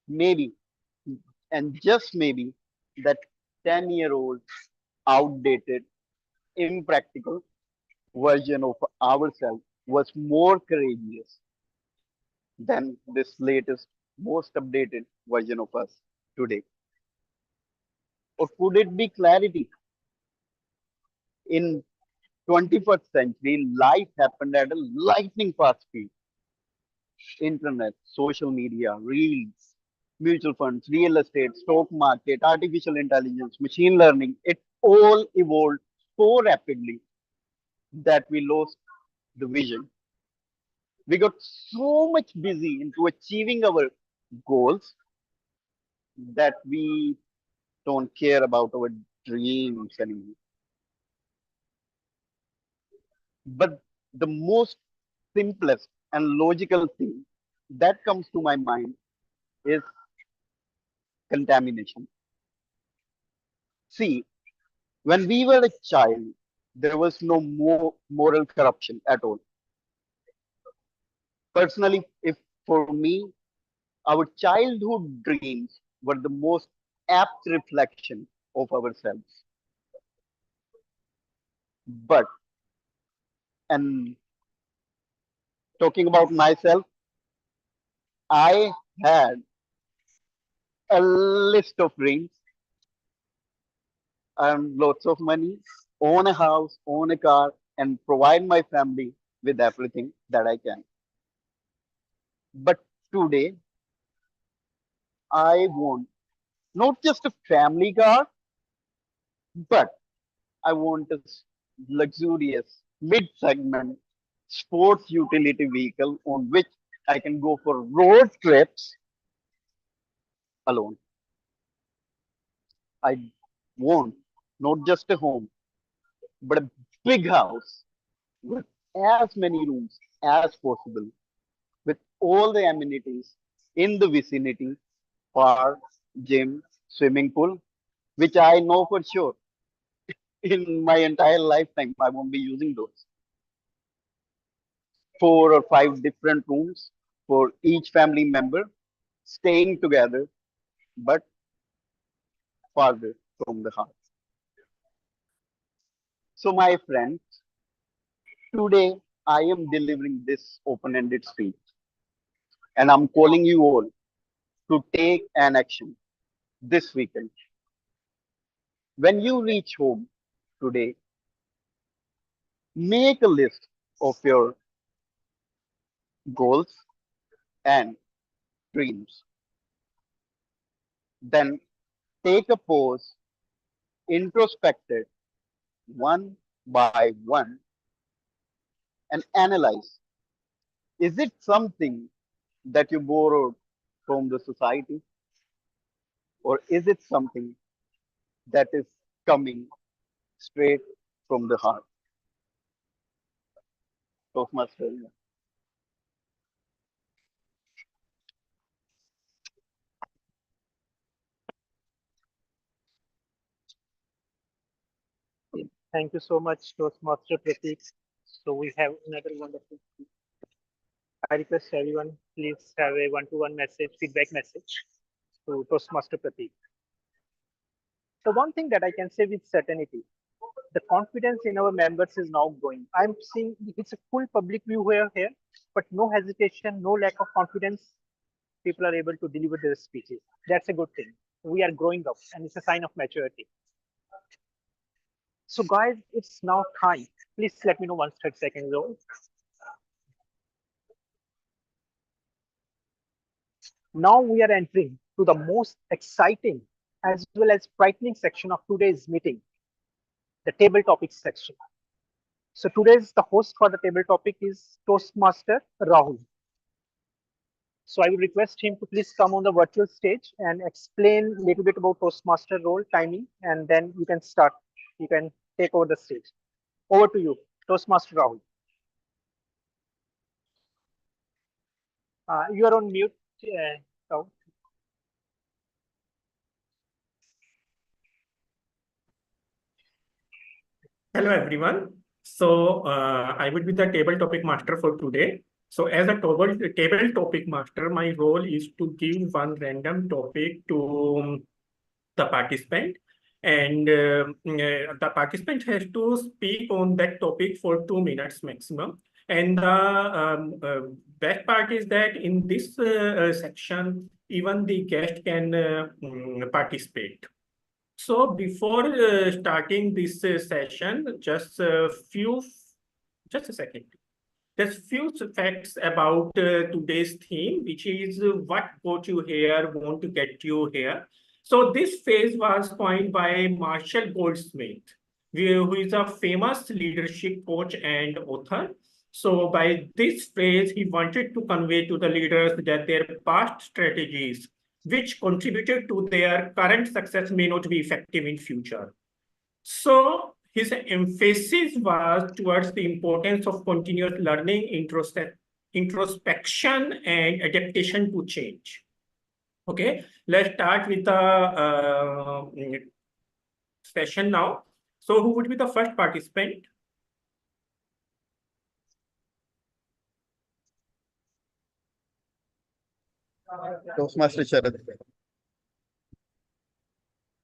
Maybe, and just maybe, that 10-year-old, outdated, impractical version of ourselves was more courageous than this latest, most updated version of us today? Or could it be clarity? In 21st century, life happened at a lightning fast speed. Internet, social media, reels, mutual funds, real estate, stock market, artificial intelligence, machine learning, it all evolved so rapidly that we lost the vision. We got so much busy into achieving our goals that we don't care about our dreams anymore. But the most simplest and logical thing that comes to my mind is contamination. See, when we were a child, there was no moral corruption at all. Personally, if for me, our childhood dreams were the most apt reflection of ourselves. But, and talking about myself, I had a list of dreams and lots of money, own a house, own a car, and provide my family with everything that I can. But today, I want not just a family car, but I want a luxurious mid-segment sports utility vehicle on which I can go for road trips alone. I want not just a home, but a big house with as many rooms as possible, with all the amenities in the vicinity, park, gym, swimming pool, which I know for sure in my entire lifetime I won't be using those. 4 or 5 different rooms for each family member, staying together but farther from the heart. So, my friends, today I am delivering this open ended speech and I'm calling you all to take an action this weekend. When you reach home today, make a list of your goals and dreams. Then take a pause, introspect it one by one, and analyze. Is it something that you borrowed from the society, or is it something that is coming straight from the heart? Toastmaster. Thank you so much, Toastmaster Pratik. So we have another wonderful. I request everyone, please have a one-to-one message, feedback message to Toastmaster Pratik. The one thing that I can say with certainty, the confidence in our members is now growing. I'm seeing it's a full public view here, but no hesitation, no lack of confidence. People are able to deliver their speeches. That's a good thing. We are growing up, and it's a sign of maturity. So, guys, it's now time. Please let me know once 30 seconds old. Now we are entering to the most exciting as well as frightening section of today's meeting, the table topics section. So today's the host for the table topic is Toastmaster Rahul. So I would request him to please come on the virtual stage and explain a little bit about Toastmaster role, timing, and then you can start. You can take over the stage. Over to you, Toastmaster Rahul. You are on mute, Rahul. Hello, everyone. So I will be the table topic master for today. So as a table topic master, my role is to give one random topic to the participant. And the participant has to speak on that topic for 2 minutes maximum. And the best part is that in this section, even the guest can participate. So before starting this session, just a second. There's few facts about today's theme, which is what got you here, want to get you here. So this phrase was coined by Marshall Goldsmith, who is a famous leadership coach and author. So by this phrase, he wanted to convey to the leaders that their past strategies, which contributed to their current success, may not be effective in future. So his emphasis was towards the importance of continuous learning, introspection, and adaptation to change. Okay, let's start with the session now. So who would be the first participant? Toastmaster Sharad.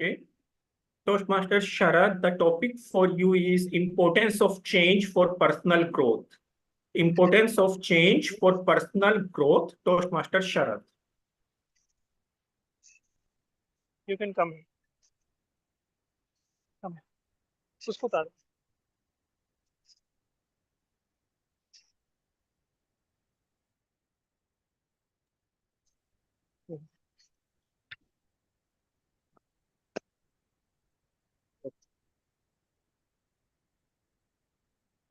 Okay. Toastmaster Sharad, the topic for you is importance of change for personal growth. Importance of change for personal growth, Toastmaster Sharad. You can come. Come. उसको उतारो.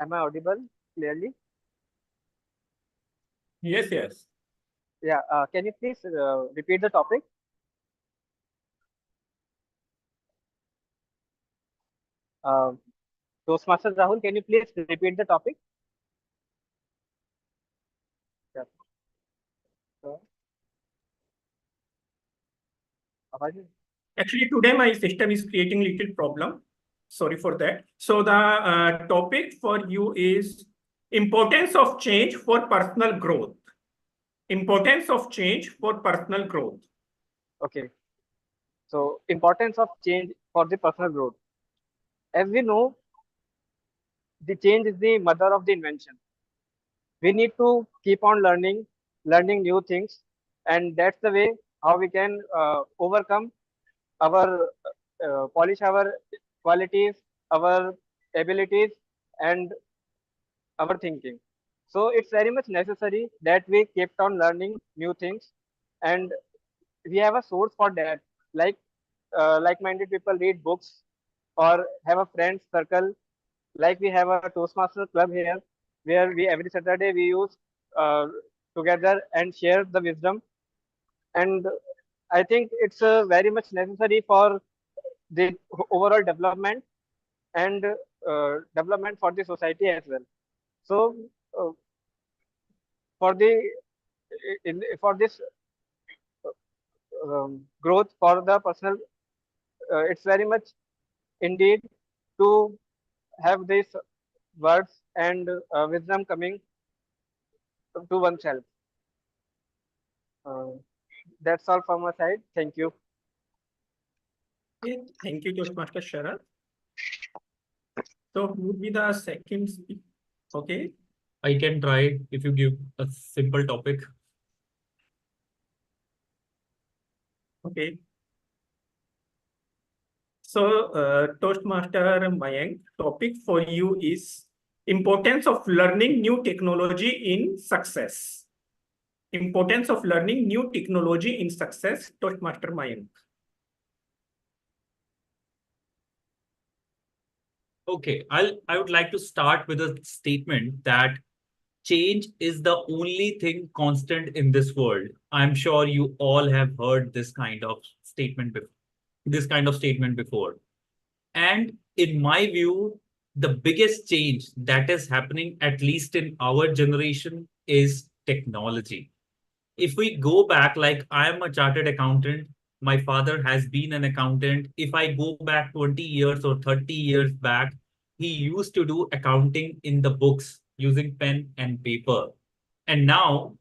Am I audible clearly? Yes, yes. Yeah. Can you please repeat the topic? Toastmaster Rahul, can you please repeat the topic? Yeah. Actually, today my system is creating little problem. Sorry for that. So the topic for you is importance of change for personal growth. Importance of change for personal growth. Okay. So importance of change for the personal growth. As we know, the change is the mother of the invention. We need to keep on learning new things, and that's the way how we can overcome our polish our qualities, our abilities, and our thinking. So it's very much necessary that we kept on learning new things, and we have a source for that. Like like-minded people read books or have a friend circle. Like we have a Toastmaster club here, where we every Saturday we use uh, together and share the wisdom. And I think it's very much necessary for the overall development and development for the society as well. So uh, for the for this growth for the personal, it's very much indeed to have these words and wisdom coming to oneself. Uh, that's all from my side. Thank you. Okay, thank you, Toastmaster Sharat. So who would be the second speaker? Okay. I can try if you give a simple topic. Okay. So, Toastmaster Mayank, topic for you is importance of learning new technology in success. Importance of learning new technology in success, Toastmaster Mayank. Okay, I would like to start with a statement that change is the only thing constant in this world. I'm sure you all have heard this kind of statement before. And in my view, the biggest change that is happening, at least in our generation, is technology. If we go back, like I am a chartered accountant, my father has been an accountant. If I go back 20 years or 30 years back, he used to do accounting in the books using pen and paper. And now,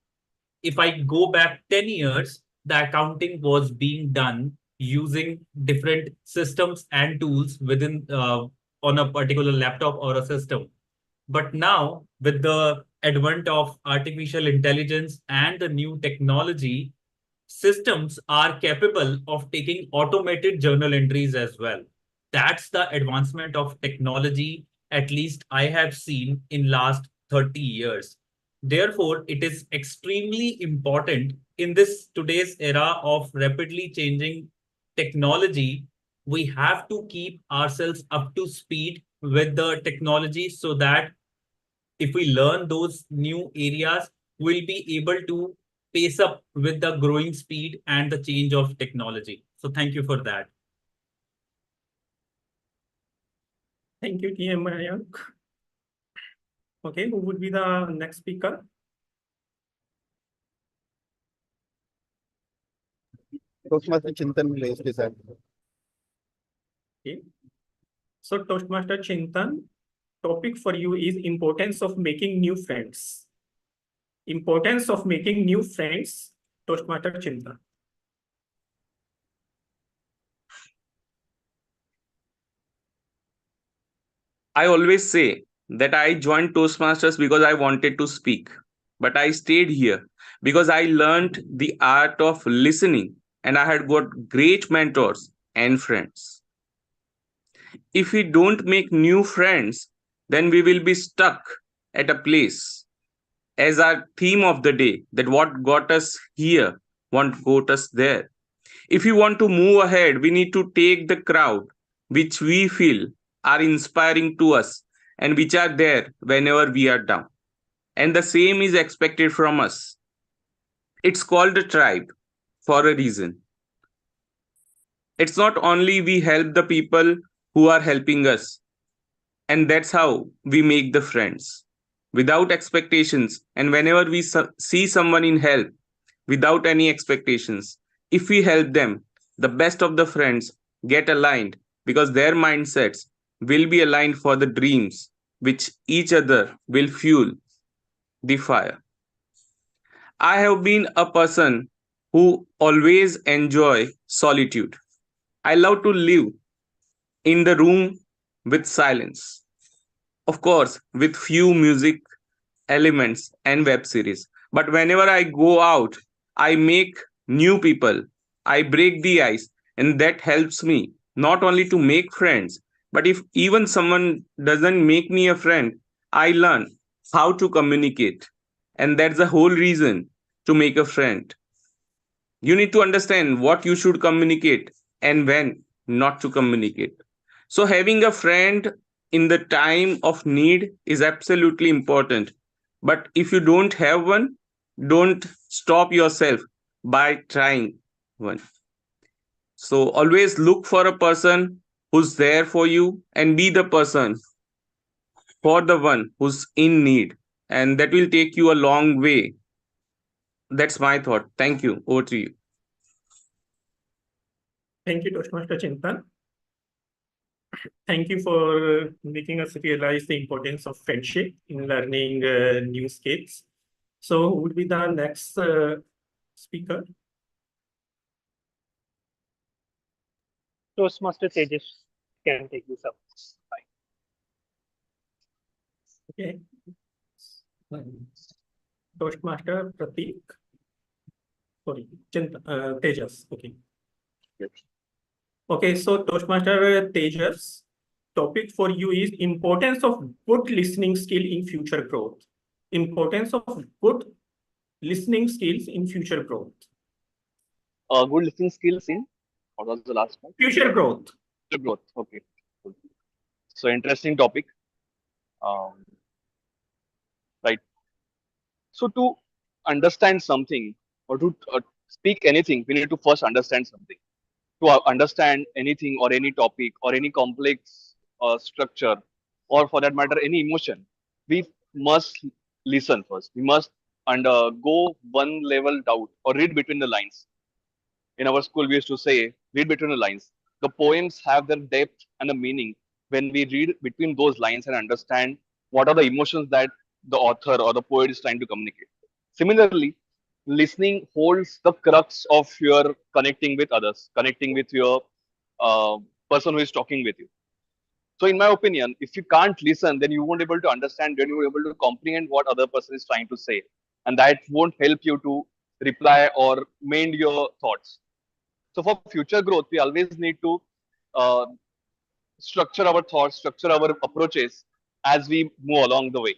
if I go back 10 years, the accounting was being done using different systems and tools within on a particular laptop or a system. But now, with the advent of artificial intelligence and the new technology, systems are capable of taking automated journal entries as well. That's the advancement of technology, at least I have seen in last 30 years. Therefore, it is extremely important in this today's era of rapidly changing technology. We have to keep ourselves up to speed with the technology so that if we learn those new areas, we'll be able to pace up with the growing speed and the change of technology. So thank you for that. Thank you, TM Mayank. Okay, who would be the next speaker? Toastmaster Chintan raised his hand. Okay. So Toastmaster Chintan, topic for you is importance of making new friends. Importance of making new friends, Toastmaster Chintan. I always say that I joined Toastmasters because I wanted to speak, but I stayed here because I learned the art of listening and I had got great mentors and friends. If we don't make new friends, then we will be stuck at a place. As our theme of the day, that what got us here won't got us there. If we want to move ahead, we need to take the crowd which we feel are inspiring to us and which are there whenever we are down. And the same is expected from us. It's called a tribe for a reason. It's not only we help the people who are helping us, and that's how we make the friends without expectations. And whenever we see someone in help without any expectations, if we help them, the best of the friends get aligned because their mindsets will be aligned for the dreams which each other will fuel the fire. I have been a person who always enjoy solitude. I love to live in the room with silence, of course with few music elements and web series. But whenever I go out, I make new people, I break the ice, and that helps me not only to make friends, but if even someone doesn't make me a friend, I learn how to communicate. And that's the whole reason to make a friend. You need to understand what you should communicate and when not to communicate. So, having a friend in the time of need is absolutely important. But if you don't have one, don't stop yourself by trying one. So, always look for a person who's there for you and be the person for the one who's in need. And that will take you a long way. That's my thought. Thank you. Over to you. Thank you, Toastmaster Chintan. Thank you for making us realize the importance of friendship in learning new skills. So, who will be the next speaker? Toastmaster Tejas can take this up. Okay. Toastmaster Pratik. Sorry, Tejas. Okay. Yes. Okay, so Toastmaster Tejas, topic for you is importance of good listening skill in future growth. Importance of good listening skills in future growth. Good listening skills in, what was the last one? Future growth. Future growth. Okay. Good. So interesting topic. Um, right. So to understand something or to speak anything, we need to first understand something. To understand anything or any topic or any complex structure, or for that matter any emotion, we must listen first. We must go one level down or read between the lines. In our school we used to say, read between the lines. The poems have their depth and the meaning when we read between those lines and understand what are the emotions that the author or the poet is trying to communicate. Similarly, listening holds the crux of your connecting with others, connecting with your uh, person who is talking with you. So in my opinion, if you can't listen, then you won't able to understand, then you won't able to comprehend what other person is trying to say, and that won't help you to reply or mend your thoughts. So for future growth, we always need to uh, structure our thoughts, structure our approaches as we move along the way.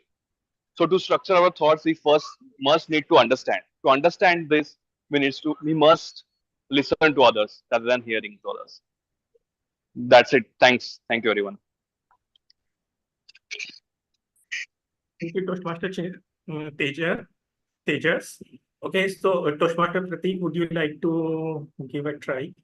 So to structure our thoughts, we first must need to understand. To understand this, we must listen to others rather than hearing to others. That's it. Thanks. Thank you, everyone. Thank you, Toastmaster Tejas. Okay, so Toastmaster Pratik, would you like to give a try?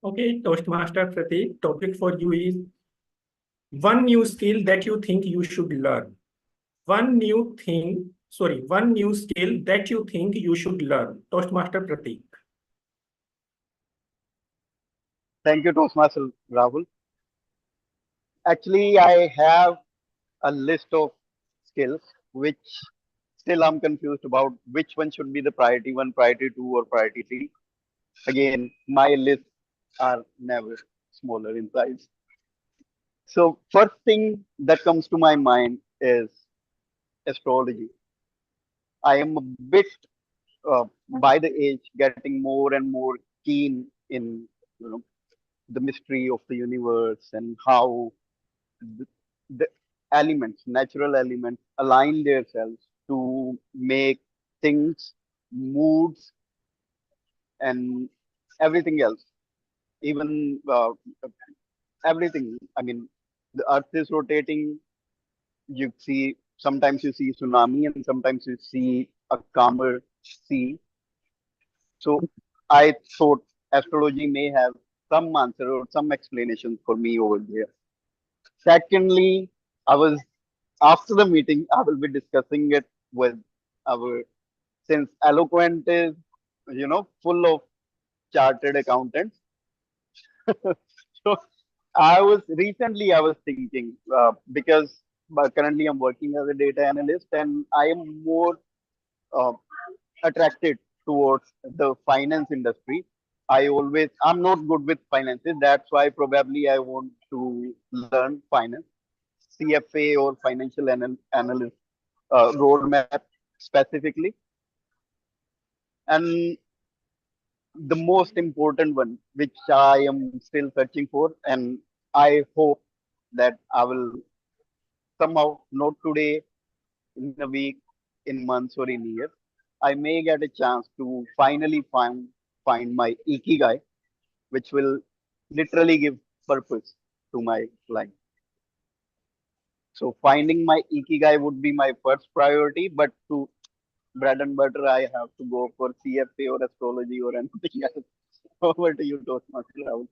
Okay, Toastmaster Pratik, topic for you is one new skill that you think you should learn. One new skill that you think you should learn. Toastmaster Pratik. Thank you, Toastmaster Rahul. Actually, I have a list of skills which still I'm confused about which one should be the priority one, priority two, or priority three. Again, my lists are never smaller in size. So first thing that comes to my mind is astrology. I am a bit by the age getting more and more keen in the mystery of the universe and how the elements, natural elements, align themselves to make things, moods, and everything else. Even everything. I mean, the Earth is rotating. You see, sometimes you see tsunami, and sometimes you see a calmer sea. So I thought astrology may have some answer or some explanation for me over there. Secondly, I was after the meeting, I will be discussing it with our, since Eloquent is, full of chartered accountants. So I was thinking because but currently I'm working as a data analyst, and I am more uh, attracted towards the finance industry. I'm not good with finances. That's why probably I want to learn finance, CFA or financial analyst roadmap specifically. And the most important one, which I am still searching for, and I hope that I will somehow, not today, in a week, in months, or in years, I may get a chance to finally find my ikigai, which will literally give purpose to my life. So finding my ikigai would be my first priority, but to bread and butter, I have to go for CFA or astrology or anything else. Over to you, Toastmaster Rahul.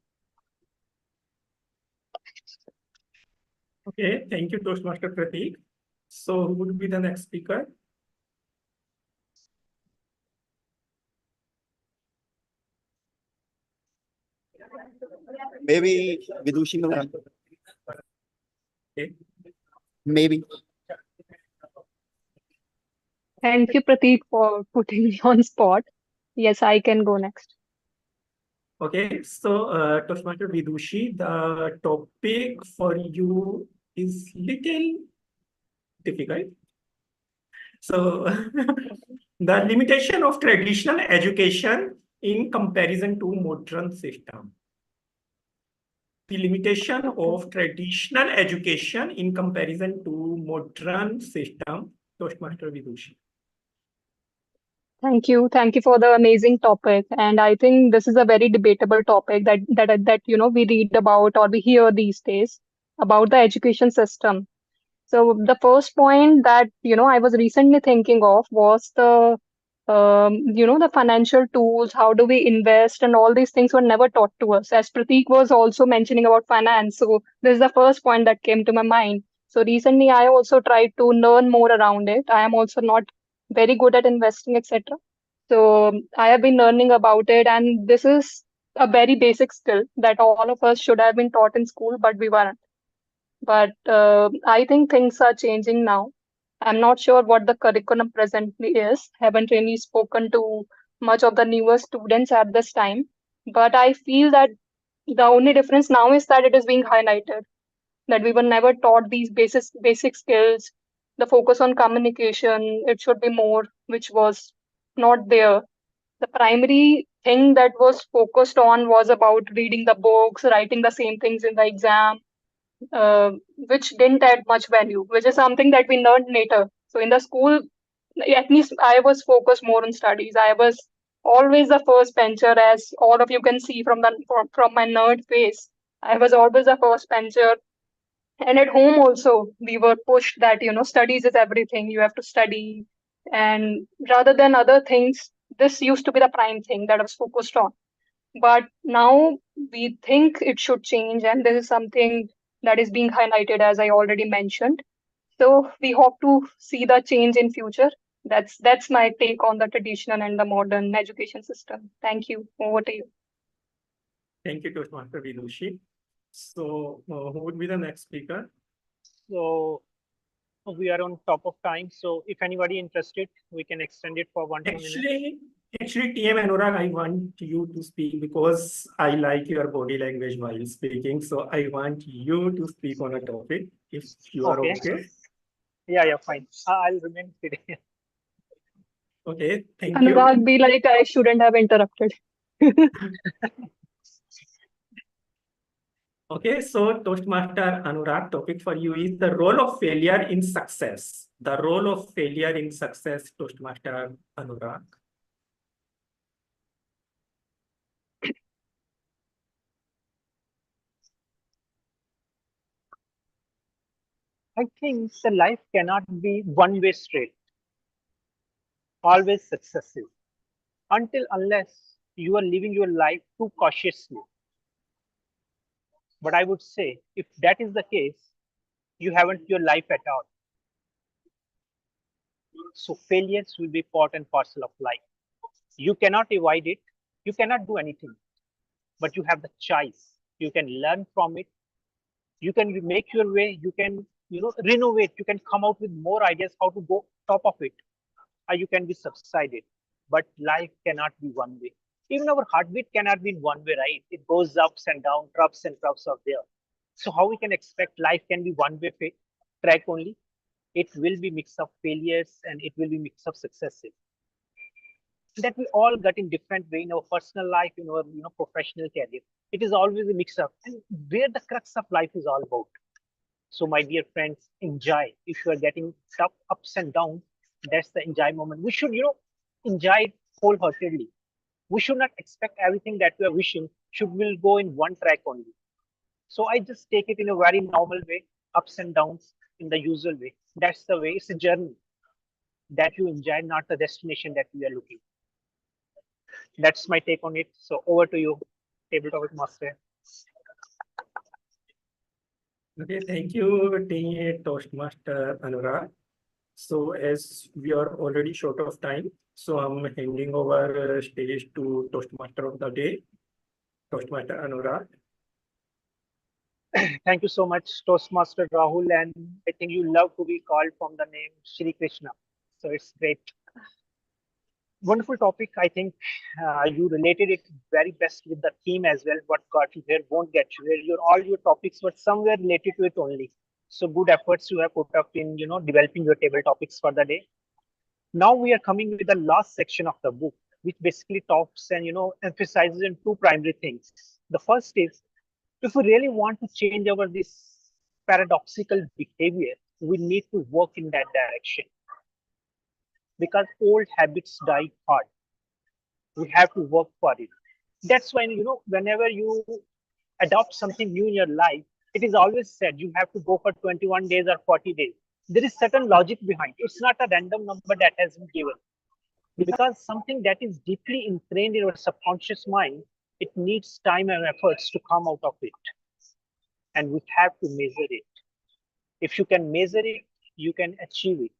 Okay, thank you, Toastmaster Prateek. So who would be the next speaker? Maybe Vidushi Nagar. Okay. Maybe. Thank you, Prateek, for putting me on spot. Yes, I can go next. Okay, so Toastmaster Vidushi, the topic for you is little difficult. So the limitation of traditional education in comparison to modern system. The limitation of traditional education in comparison to modern system. Toastmaster Vidushi. Thank you. Thank you for the amazing topic. And I think this is a very debatable topic that we read about or we hear these days about the education system. So the first point that I was recently thinking of was the financial tools. How do we invest, and all these things were never taught to us. As Prateek was also mentioning about finance, so this is the first point that came to my mind. So recently, I also tried to learn more around it. I am also not very good at investing, etc. So I have been learning about it, and this is a very basic skill that all of us should have been taught in school, but we weren't. But I think things are changing now. I'm not sure what the curriculum presently is. Haven't really spoken to much of the newer students at this time. But I feel that the only difference now is that it is being highlighted, that we were never taught these basic skills. The focus on communication, it should be more, which was not there. The primary thing that was focused on was about reading the books, writing the same things in the exam, which didn't add much value, which is something that we learned later. So in the school, at least I was focused more on studies. I was always the first bencher, as all of you can see from my nerd face. I was always the first bencher. And at home also, we were pushed that, studies is everything. You have to study. And rather than other things, this used to be the prime thing that I was focused on. But now we think it should change, and this is something that is being highlighted, as I already mentioned. So we hope to see the change in future. That's my take on the traditional and the modern education system. Thank you. Over to you. Thank you, Toastmaster Vidushi. So who would be the next speaker? So we are on top of time. So if anybody interested, we can extend it for 1-2 minutes. Actually, TM Anurag, I want you to speak because I like your body language while speaking. So I want you to speak on a topic if you are okay. Yeah, fine. I'll remain today. Okay, thank Anurag, you. be like I shouldn't have interrupted. Okay, so Toastmaster Anurag, topic for you is the role of failure in success. The role of failure in success, Toastmaster Anurag. I think the life cannot be one-way straight, always successive, unless you are living your life too cautiously. But I would say, if that is the case, you haven't your life at all. So failures will be part and parcel of life. You cannot avoid it. You cannot do anything, but you have the choice. You can learn from it. You can make your way. You can, renovate. You can come out with more ideas how to go top of it, or you can be subsided. But life cannot be one way. Even our heartbeat cannot be in one way, right? It goes ups and down, troughs and troughs are there. So how we can expect life can be one way track only? It will be mix of failures and it will be mix of successes that we all get in different way in our personal life, in our professional career. It is always a mix up, and where the crux of life is all about. So, my dear friends, enjoy. If you are getting tough ups and downs, that's the enjoy moment. We should, enjoy it wholeheartedly. We should not expect everything that we are wishing should will go in one track only. So I just take it in a very normal way, ups and downs in the usual way. That's the way. It's a journey that you enjoy, not the destination that we are looking. That's my take on it. So over to you, table topic master. Okay, thank you, Toastmaster Anurag. So as we are already short of time, so I'm handing over stage to Toastmaster of the day, Toastmaster Anurag. Thank you so much, Toastmaster Rahul, and I think you love to be called from the name Shri Krishna. So it's great. Wonderful topic. I think you related it very best with the theme as well. What got you here won't get you here. All your topics were somewhere related to it only. So good efforts you have put up in developing your table topics for the day. Now we are coming with the last section of the book, which basically talks and emphasizes in two primary things. The first is, if we really want to change our this paradoxical behavior, we need to work in that direction, because old habits die hard. We have to work for it. That's when whenever you adopt something new in your life, it is always said you have to go for 21 days or 40 days. There is certain logic behind. It's not a random number that has been given, because something that is deeply ingrained in our subconscious mind, it needs time and efforts to come out of it, and we have to measure it. If you can measure it, you can achieve it.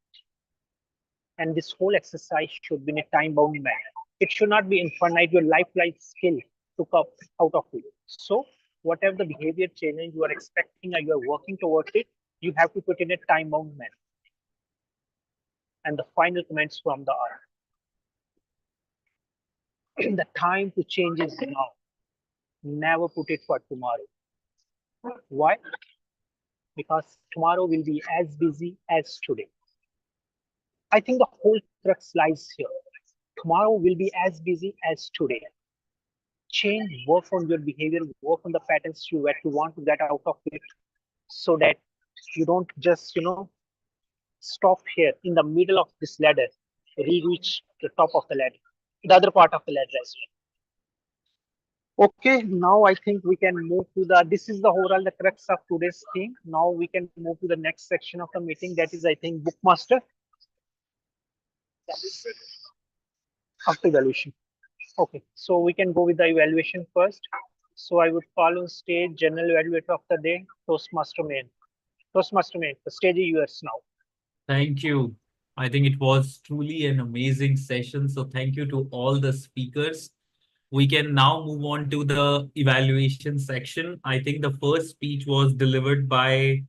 And this whole exercise should be in a time-bound manner. It should not be infinite, your lifeline skill to come out of it. So whatever the behavior change you are expecting or you are working towards it, you have to put in a time-bound manner. And the final comments from the art. The time to change is now. Never put it for tomorrow. Why? Because tomorrow will be as busy as today. I think the whole crux lies here. Tomorrow will be as busy as today. Change, work on your behavior, work on the patterns you want to get out of it, so that you don't just stop here in the middle of this ladder, reach the top of the ladder, the other part of the ladder as well. Okay, now I think we can move to this is the overall the crux of today's theme. Now we can move to the next section of the meeting, that is I think Bookmaster after evaluation. Okay, so we can go with the evaluation first. So I would call on stage general evaluator of the day, Toastmaster Main. Toastmaster Main, the stage is yours now. Thank you. I think it was truly an amazing session. So thank you to all the speakers. We can now move on to the evaluation section. I think the first speech was delivered by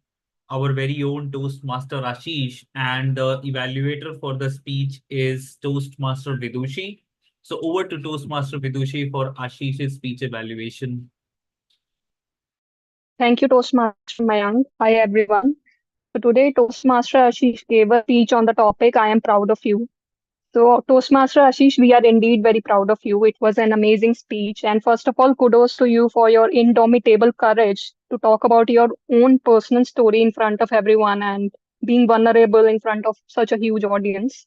our very own Toastmaster Ashish, and the evaluator for the speech is Toastmaster Vidushi. So over to Toastmaster Vidushi for Ashish's speech evaluation. Thank you, Toastmaster Mayank. Hi, everyone. So today, Toastmaster Ashish gave a speech on the topic, I am proud of you. So, Toastmaster Ashish, we are indeed very proud of you. It was an amazing speech. And first of all, kudos to you for your indomitable courage to talk about your own personal story in front of everyone and being vulnerable in front of such a huge audience.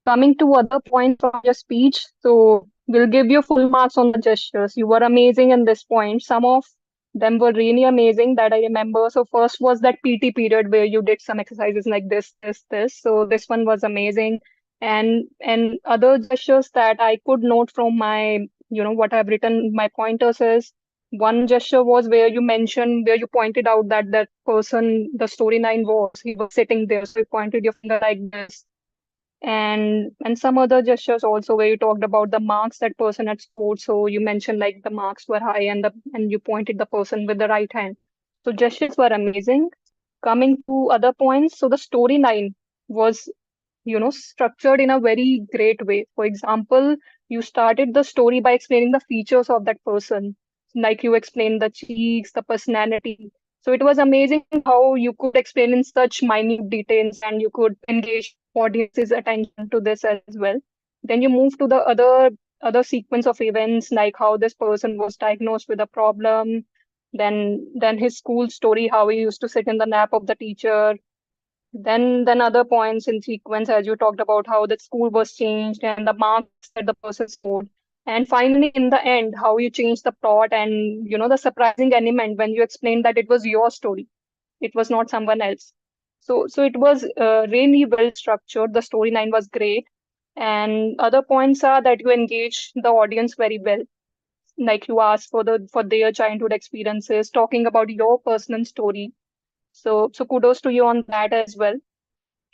Coming to other points from your speech, so we'll give you full marks on the gestures. You were amazing in this point. Some of them were really amazing that I remember. So first was that PT period where you did some exercises like this. So this one was amazing. And other gestures that I could note from my, what I've written, my pointers is one gesture was where you mentioned, where you pointed out that that person, the storyline was, he was sitting there. So you pointed your finger like this, and some other gestures also where you talked about the marks that person had scored. So you mentioned like the marks were high and you pointed the person with the right hand. So gestures were amazing. Coming to other points, so the storyline was, structured in a very great way. For example, you started the story by explaining the features of that person, like you explained the cheeks, the personality. So it was amazing how you could explain in such minute details and you could engage audience's attention to this as well. Then you move to the other sequence of events, like how this person was diagnosed with a problem, then his school story, how he used to sit in the lap of the teacher, then other points in sequence, as you talked about how the school was changed and the marks that the person scored. And finally, in the end, how you changed the plot and the surprising element when you explained that it was your story, it was not someone else. So it was really well structured. The storyline was great, and other points are that you engage the audience very well. Like you asked for their childhood experiences, talking about your personal story. So kudos to you on that as well.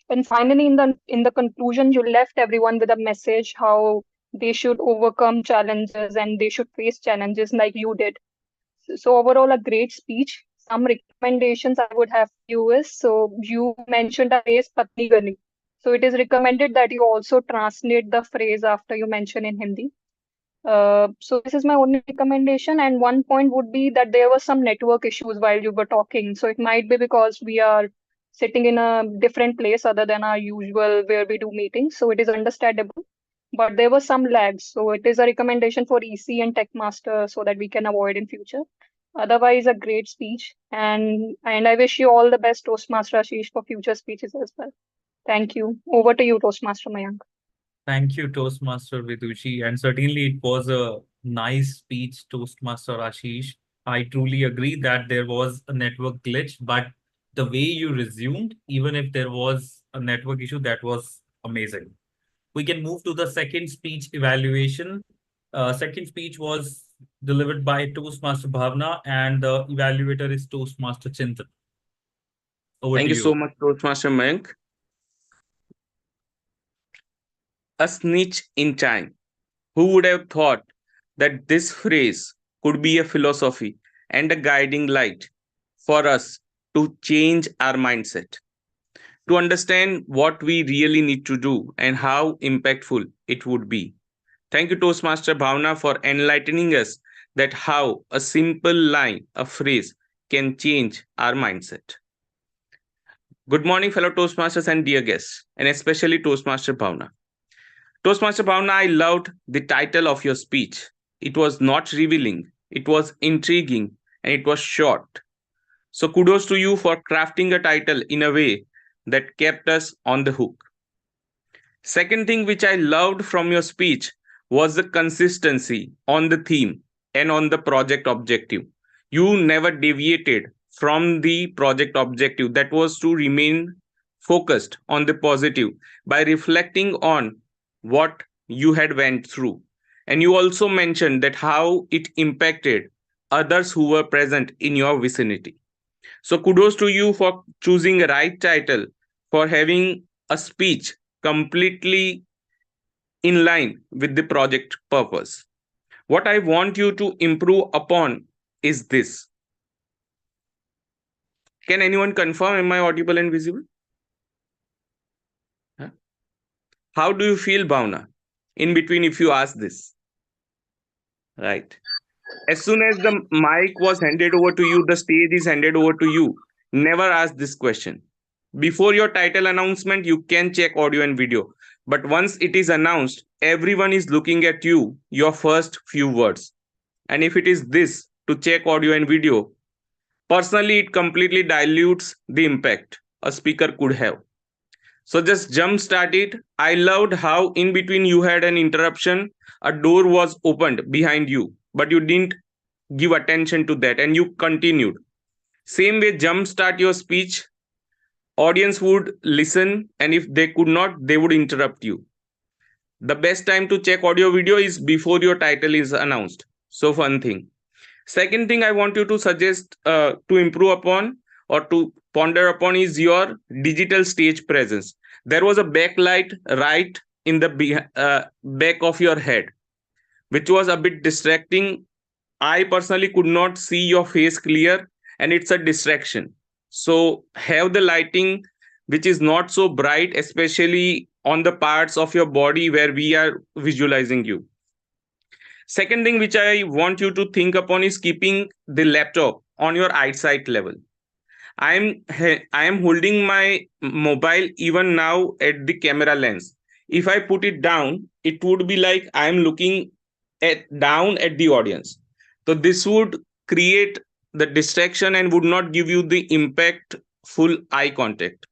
And finally, in the conclusion, you left everyone with a message how they should overcome challenges and they should face challenges like you did. So overall, a great speech. Some recommendations I would have for you is, so you mentioned a phrase patni gali. So it is recommended that you also translate the phrase after you mention in Hindi. So this is my only recommendation. And one point would be that there were some network issues while you were talking. So it might be because we are sitting in a different place other than our usual where we do meetings. So it is understandable. But there were some lags. So it is a recommendation for EC and Tech Master so that we can avoid in future. Otherwise, a great speech. And I wish you all the best, Toastmaster Ashish, for future speeches as well. Thank you. Over to you, Toastmaster Mayank. Thank you, Toastmaster Vidushi. And certainly it was a nice speech, Toastmaster Ashish. I truly agree that there was a network glitch, but the way you resumed, even if there was a network issue, that was amazing. We can move to the second speech evaluation. Second speech was delivered by Toastmaster Bhavna, and the evaluator is Toastmaster Chintan. Over Thank to you so you. much, Toastmaster Mayank. A snitch in time. Who would have thought that this phrase could be a philosophy and a guiding light for us to change our mindset, to understand what we really need to do and how impactful it would be. Thank you, Toastmaster Bhavna, for enlightening us that how a simple line, a phrase, can change our mindset. Good morning, fellow Toastmasters and dear guests, and especially Toastmaster Bhavna. Toastmaster Bhavna, I loved the title of your speech. It was not revealing, it was intriguing, and it was short. So kudos to you for crafting a title in a way that kept us on the hook. Second thing which I loved from your speech was the consistency on the theme and on the project objective. You never deviated from the project objective, that was to remain focused on the positive by reflecting on what you had went through. And you also mentioned that how it impacted others who were present in your vicinity. So kudos to you for choosing a right title, for having a speech completely in line with the project purpose. What I want you to improve upon is this. Can anyone confirm? Am I audible and visible? Huh? How do you feel, Bhavna? In between, if you ask this. Right. As soon as the mic was handed over to you, the stage is handed over to you. Never ask this question. Before your title announcement, you can check audio and video. But once it is announced, everyone is looking at you, your first few words. And if it is this, to check audio and video, personally, it completely dilutes the impact a speaker could have. So just jump start it. I loved how in between you had an interruption, a door was opened behind you, but you didn't give attention to that and you continued. Same way, jump start your speech. Audience would listen, and if they could not, they would interrupt you. The best time to check audio video is before your title is announced. So fun thing. Second thing I want you to suggest to improve upon or to ponder upon is your digital stage presence. There was a backlight right in the back of your head, which was a bit distracting. I personally could not see your face clear, and it's a distraction. So have the lighting which is not so bright, especially on the parts of your body where we are visualizing you. Second thing which I want you to think upon is keeping the laptop on your eyesight level. I am holding my mobile even now at the camera lens. If I put it down, it would be like I am looking down at the audience. So this would create the distraction and would not give you the impactful eye contact.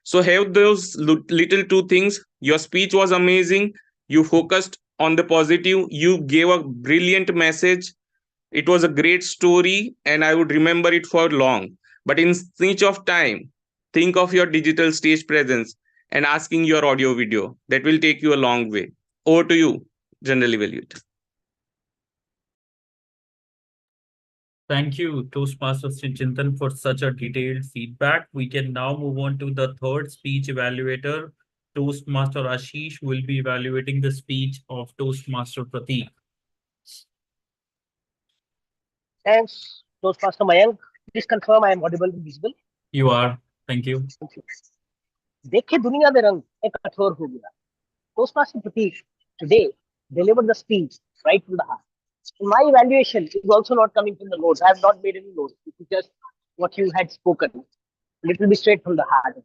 So have those little two things. Your speech was amazing. You focused on the positive. You gave a brilliant message. It was a great story and I would remember it for long. But in snitch of time, think of your digital stage presence and asking your audio video. That will take you a long way. Over to you, General Evaluator. Thank you, Toastmaster Chintan, for such a detailed feedback. We can now move on to the third speech evaluator. Toastmaster Ashish will be evaluating the speech of Toastmaster Prateek. Thanks, Toastmaster Mayank. Please confirm I am audible and visible. You are. Thank you. Thank you. देखे दुनिया में रंग एक कठोर हो गया. Toastmaster Prateek today delivered the speech right to the heart. My evaluation is also not coming from the notes. I have not made any notes. It is just what you had spoken. Little bit straight from the heart.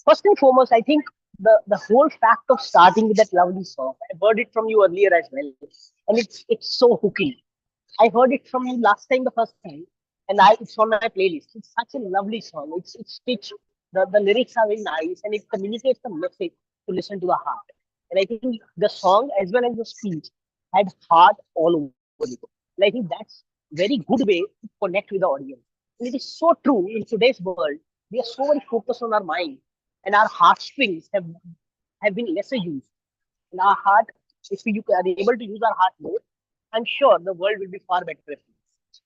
First and foremost, I think the whole fact of starting with that lovely song. I heard it from you earlier as well, and it's so hooky. I heard it from you last time, the first time, and it's on my playlist. It's such a lovely song. It's stitched. The lyrics are very nice, and it communicates the message to listen to the heart. And I think the song as well as the speech had heart all over it. And I think that's very good way to connect with the audience. And it is so true in today's world. We are so very focused on our mind, and our heartstrings have been lesser used. And our heart, if we are able to use our heart more, I'm sure the world will be far better.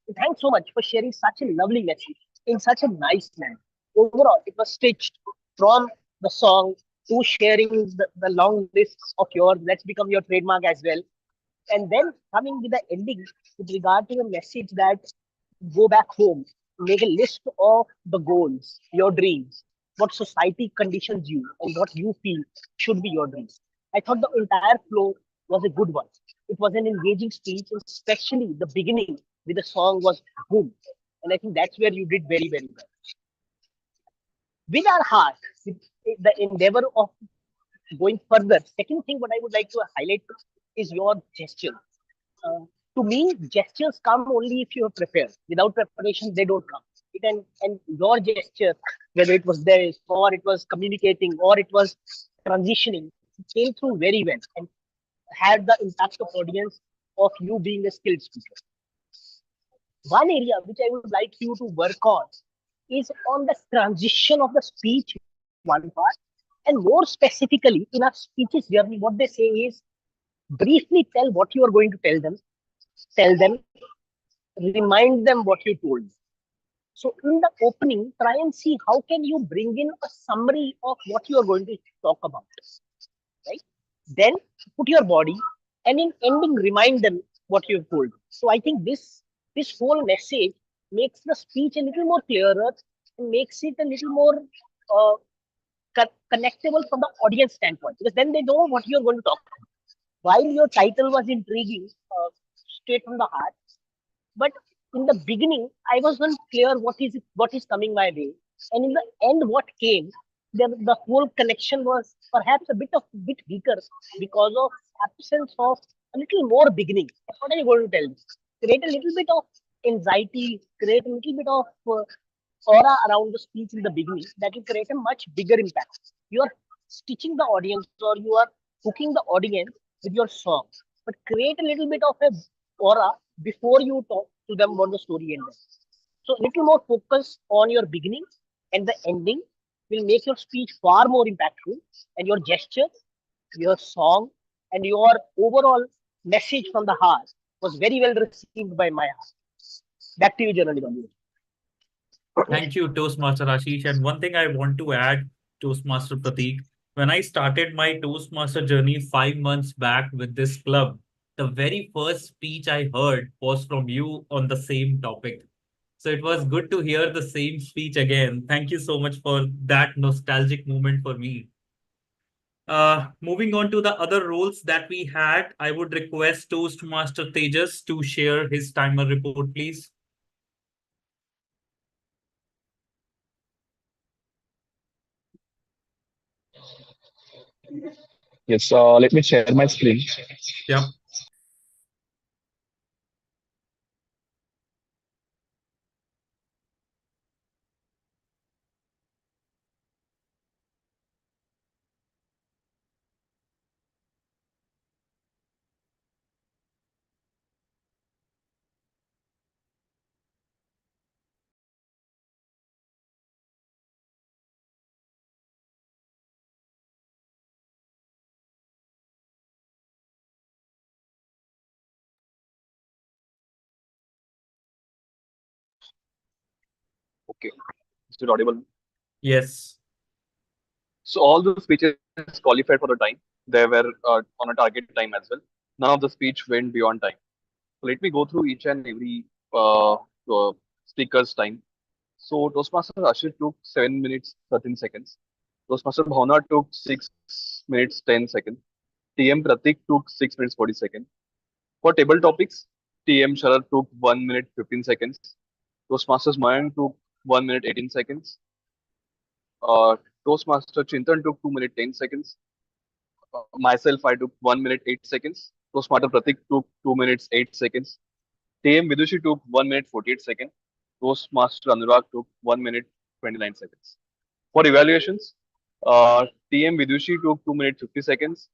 And thanks so much for sharing such a lovely message in such a nice manner. Overall, it was stitched from the song to sharing the long lists of yours. Let's become your trademark as well. And then coming with the ending with regard to the message that go back home, make a list of the goals, your dreams, what society conditions you, and what you feel should be your dreams. I thought the entire flow was a good one. It was an engaging speech, especially the beginning with the song was boom. And I think that's where you did very, very well. With our heart, with the endeavor of going further, second thing what I would like to highlight is your gesture. To me, gestures come only if you are prepared. Without preparation, they don't come. And your gesture, whether it was there or it was communicating or it was transitioning, it came through very well and had the impact of audience of you being a skilled speaker. One area which I would like you to work on is on the transition of the speech, one part, and more specifically in our speeches journey, what they say is briefly tell what you are going to tell them, remind them what you told. So in the opening, try and see how can you bring in a summary of what you are going to talk about, right? Then put your body, and in ending, remind them what you've told. So I think this whole message makes the speech a little more clearer and makes it a little more connectable from the audience standpoint, because then they know what you're going to talk about. While your title was intriguing, straight from the heart, but in the beginning, I wasn't clear what is coming my way, and in the end, what came, the whole connection was perhaps a bit weaker because of absence of a little more beginning. What are you going to tell me? Create a little bit of anxiety, create a little bit of aura around the speech in the beginning that will create a much bigger impact. You are stitching the audience or you are hooking the audience with your song, but create a little bit of a aura before you talk to them about the story ended. So a little more focus on your beginning and the ending will make your speech far more impactful, and your gesture, your song, and your overall message from the heart was very well received by my heart. Back to you, General Evaluator. Thank you, Toastmaster Ashish. And one thing I want to add, Toastmaster Prateek, when I started my Toastmaster journey 5 months back with this club, the very first speech I heard was from you on the same topic. So it was good to hear the same speech again. Thank you so much for that nostalgic moment for me. Moving on to the other roles that we had, I would request Toastmaster Tejas to share his timer report, please. Yes, let me share my screen. Yep. Okay, is it audible? Yes. So all the speeches qualified for the time. They were on a target time as well. None of the speech went beyond time. So let me go through each and every speaker's time. So Toastmaster Ashir took 7 minutes 13 seconds. Toastmaster Bhavna took 6 minutes 10 seconds. TM Pratik took 6 minutes 40 seconds. For table topics, TM Sharad took 1 minute 15 seconds. Toastmasters Mayank took 1 minute 18 seconds. Toastmaster Chintan took 2 minutes 10 seconds. Myself, I took 1 minute 8 seconds. Toastmaster Pratik took 2 minutes 8 seconds. TM Vidushi took 1 minute 48 seconds. Toastmaster Anurag took 1 minute 29 seconds. For evaluations, TM Vidushi took 2 minutes 50 seconds.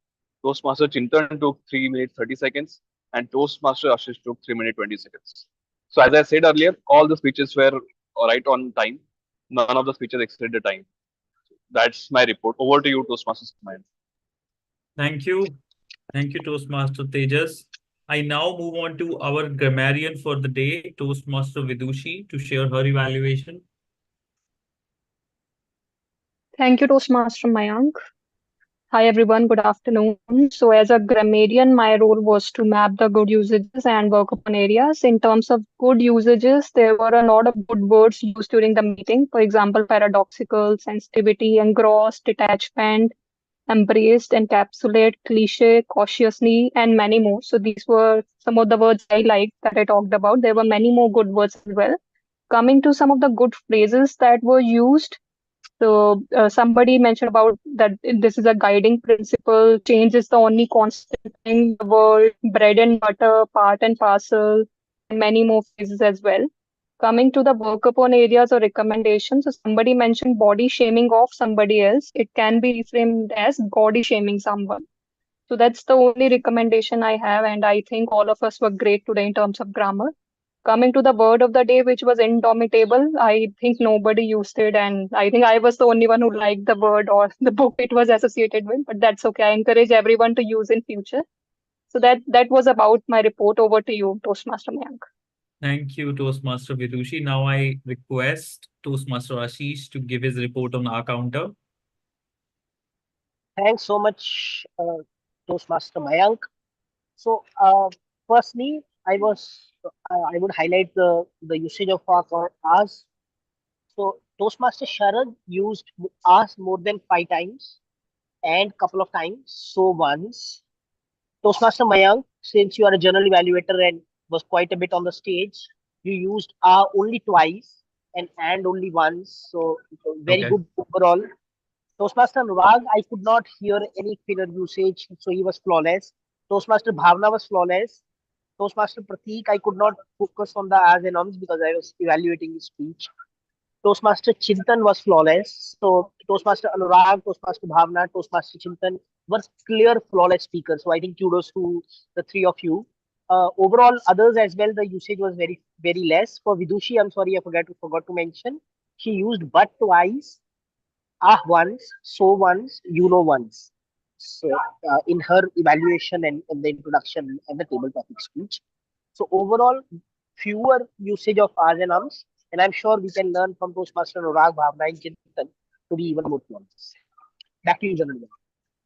Toastmaster Chintan took 3 minutes 30 seconds. And Toastmaster Ashish took 3 minutes 20 seconds. So, as I said earlier, all the speeches were right on time. None of the speeches exceeded the time. That's my report. Over to you, Toastmaster Smail. Thank you. Thank you, Toastmaster Tejas. I now move on to our grammarian for the day, Toastmaster Vidushi, to share her evaluation. Thank you, Toastmaster Mayank. Hi everyone, good afternoon. So as a grammarian, my role was to map the good usages and work upon areas. In terms of good usages, there were a lot of good words used during the meeting. For example, paradoxical, sensitivity, engrossed, detachment, embraced, encapsulate, cliche, cautiously, and many more. So these were some of the words I liked that I talked about. There were many more good words as well. Coming to some of the good phrases that were used, so somebody mentioned about that this is a guiding principle. Change is the only constant thing. The world, bread and butter, part and parcel, and many more phrases as well. Coming to the work upon areas or recommendations, so somebody mentioned body shaming of somebody else. It can be reframed as body shaming someone. So that's the only recommendation I have, and I think all of us were great today in terms of grammar. Coming to the word of the day, which was indomitable, I think nobody used it, and I think I was the only one who liked the word or the book it was associated with, but that's okay. I encourage everyone to use in future. So that was about my report. Over to you, Toastmaster Mayank. Thank you, Toastmaster Vidushi. Now I request Toastmaster Ashish to give his report on our counter. Thanks so much, Toastmaster Mayank. So, firstly, I would highlight the usage of ours. So, Toastmaster Sharad used us more than 5 times and couple of times. So once. Toastmaster Mayank, since you are a general evaluator and was quite a bit on the stage, you used only twice and only once. So very Okay. good overall. Toastmaster Anurag, I could not hear any filler usage, so he was flawless. Toastmaster Bhavna was flawless. Toastmaster Pratik, I could not focus on the as and ums because I was evaluating his speech. Toastmaster Chintan was flawless. So Toastmaster Anurag, Toastmaster Bhavna, Toastmaster Chintan were clear flawless speakers. So I think kudos to the three of you. Overall, others as well, the usage was very less. For Vidushi, I'm sorry, I forgot to mention. She used but twice, ah once, so once, you know once. So in her evaluation and the introduction and the table topic speech. So overall, fewer usage of R's and ums, and I'm sure we can learn from Toastmaster Anurag, Bhavna, and Chintan to be even more flawless. Back to you, General.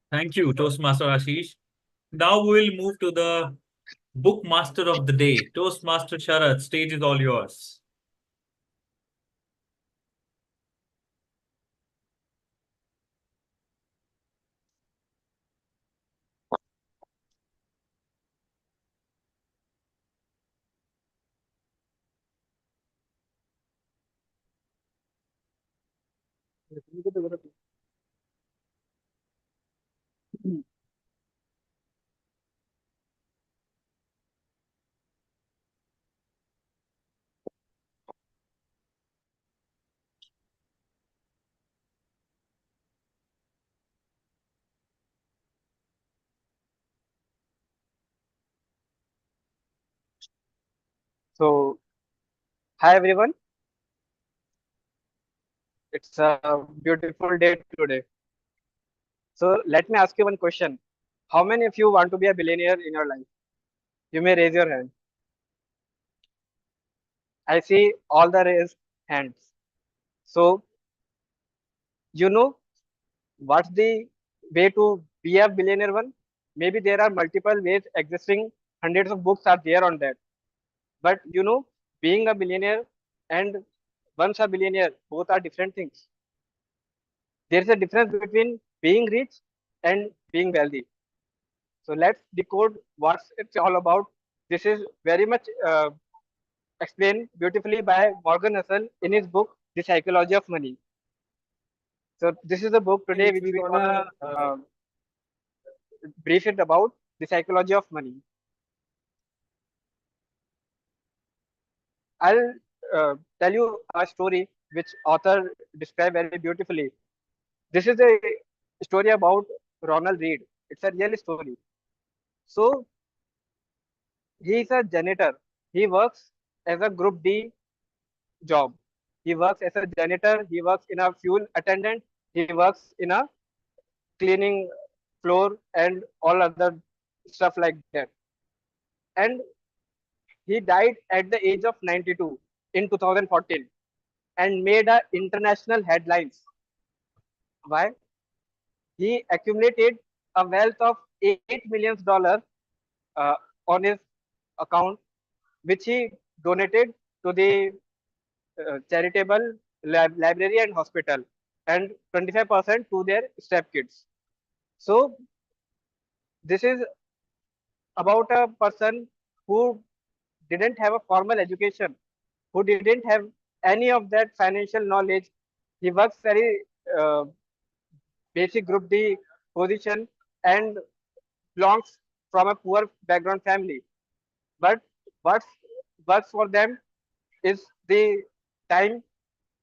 Thank you, Toastmaster Ashish. Now we will move to the bookmaster of the day, Toastmaster Sharad. Stage is all yours. So, hi everyone. It's a beautiful day today. So, let me ask you one question. How many of you want to be a billionaire in your life? You may raise your hand. I see all the raised hands. So, you know what's the way to be a billionaire one? Maybe there are multiple ways existing, hundreds of books are there on that. But being a billionaire and once a billionaire, both are different things. There's a difference between being rich and being wealthy. So let's decode what it's all about. This is very much explained beautifully by Morgan Housel in his book, The Psychology of Money. So this is the book today which we gonna brief it about the psychology of money. I'll tell you a story which author described very beautifully. This is a story about Ronald Reed. It's a real story. So he is a janitor. He works as a Group D job. He works as a janitor. He works in a fuel attendant. He works in a cleaning floor and all other stuff like that. And he died at the age of 92 in 2014 and made a international headlines. Why? He accumulated a wealth of $8 million on his account, which he donated to the charitable library and hospital, and 25% to their step kids. So this is about a person who didn't have a formal education, who didn't have any of that financial knowledge. He works very basic Group D position and belongs from a poor background family. But what works for them is the time,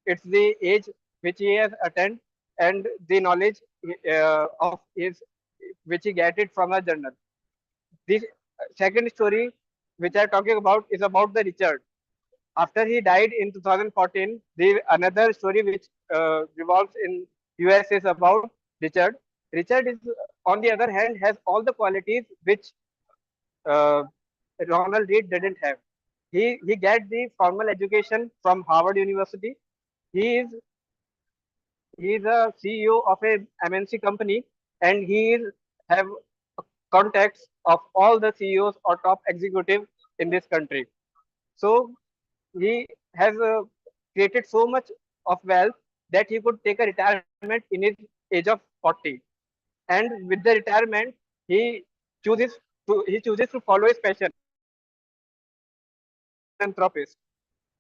it's the age which he has attained, and the knowledge of his which he get it from a journal. This second story which I'm talking about is about the Richard. After he died in 2014, the another story which revolves in US is about Richard. Richard is, on the other hand, has all the qualities which uh, Ronald Reed didn't have. He get the formal education from Harvard University. He is he is a CEO of a MNC company, and he is have contacts of all the CEOs or top executives in this country. So he has created so much of wealth that he could take a retirement in his age of 40. And with the retirement, he chooses he chooses to follow his passion. Philanthropist.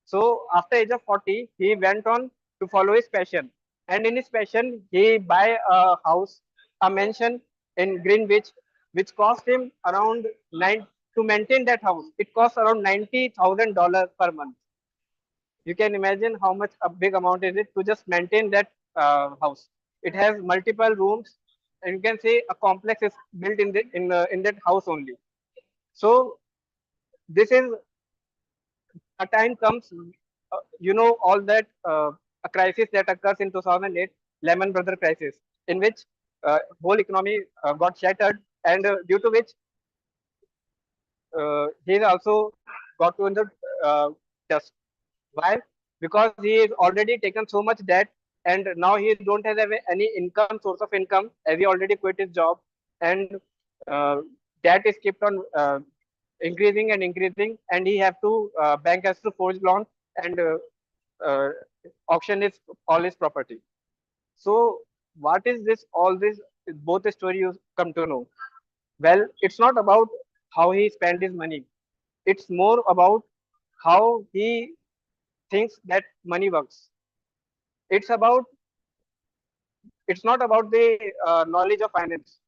So after age of 40, he went on to follow his passion. And in his passion, he buy a house, a mansion in Greenwich, which cost him around nine to maintain that house. It costs around $90,000 per month. You can imagine how much a big amount is it to just maintain that house. It has multiple rooms, and you can say a complex is built in that house only. So this is a time comes, all that a crisis that occurs in 2008, Lehman Brothers crisis, in which whole economy got shattered, and due to which he also got to in the dust. Why? Because he is already taken so much debt, and now he don't have any income source of income as he already quit his job, and uh, debt is kept on increasing and increasing, and he have to bank has to forge loan and uh, auction his all his property. So what is this? All this both the story you come to know. Well, it's not about how he spent his money. It's more about how he thinks that money works. It's about it's not about the knowledge of finance.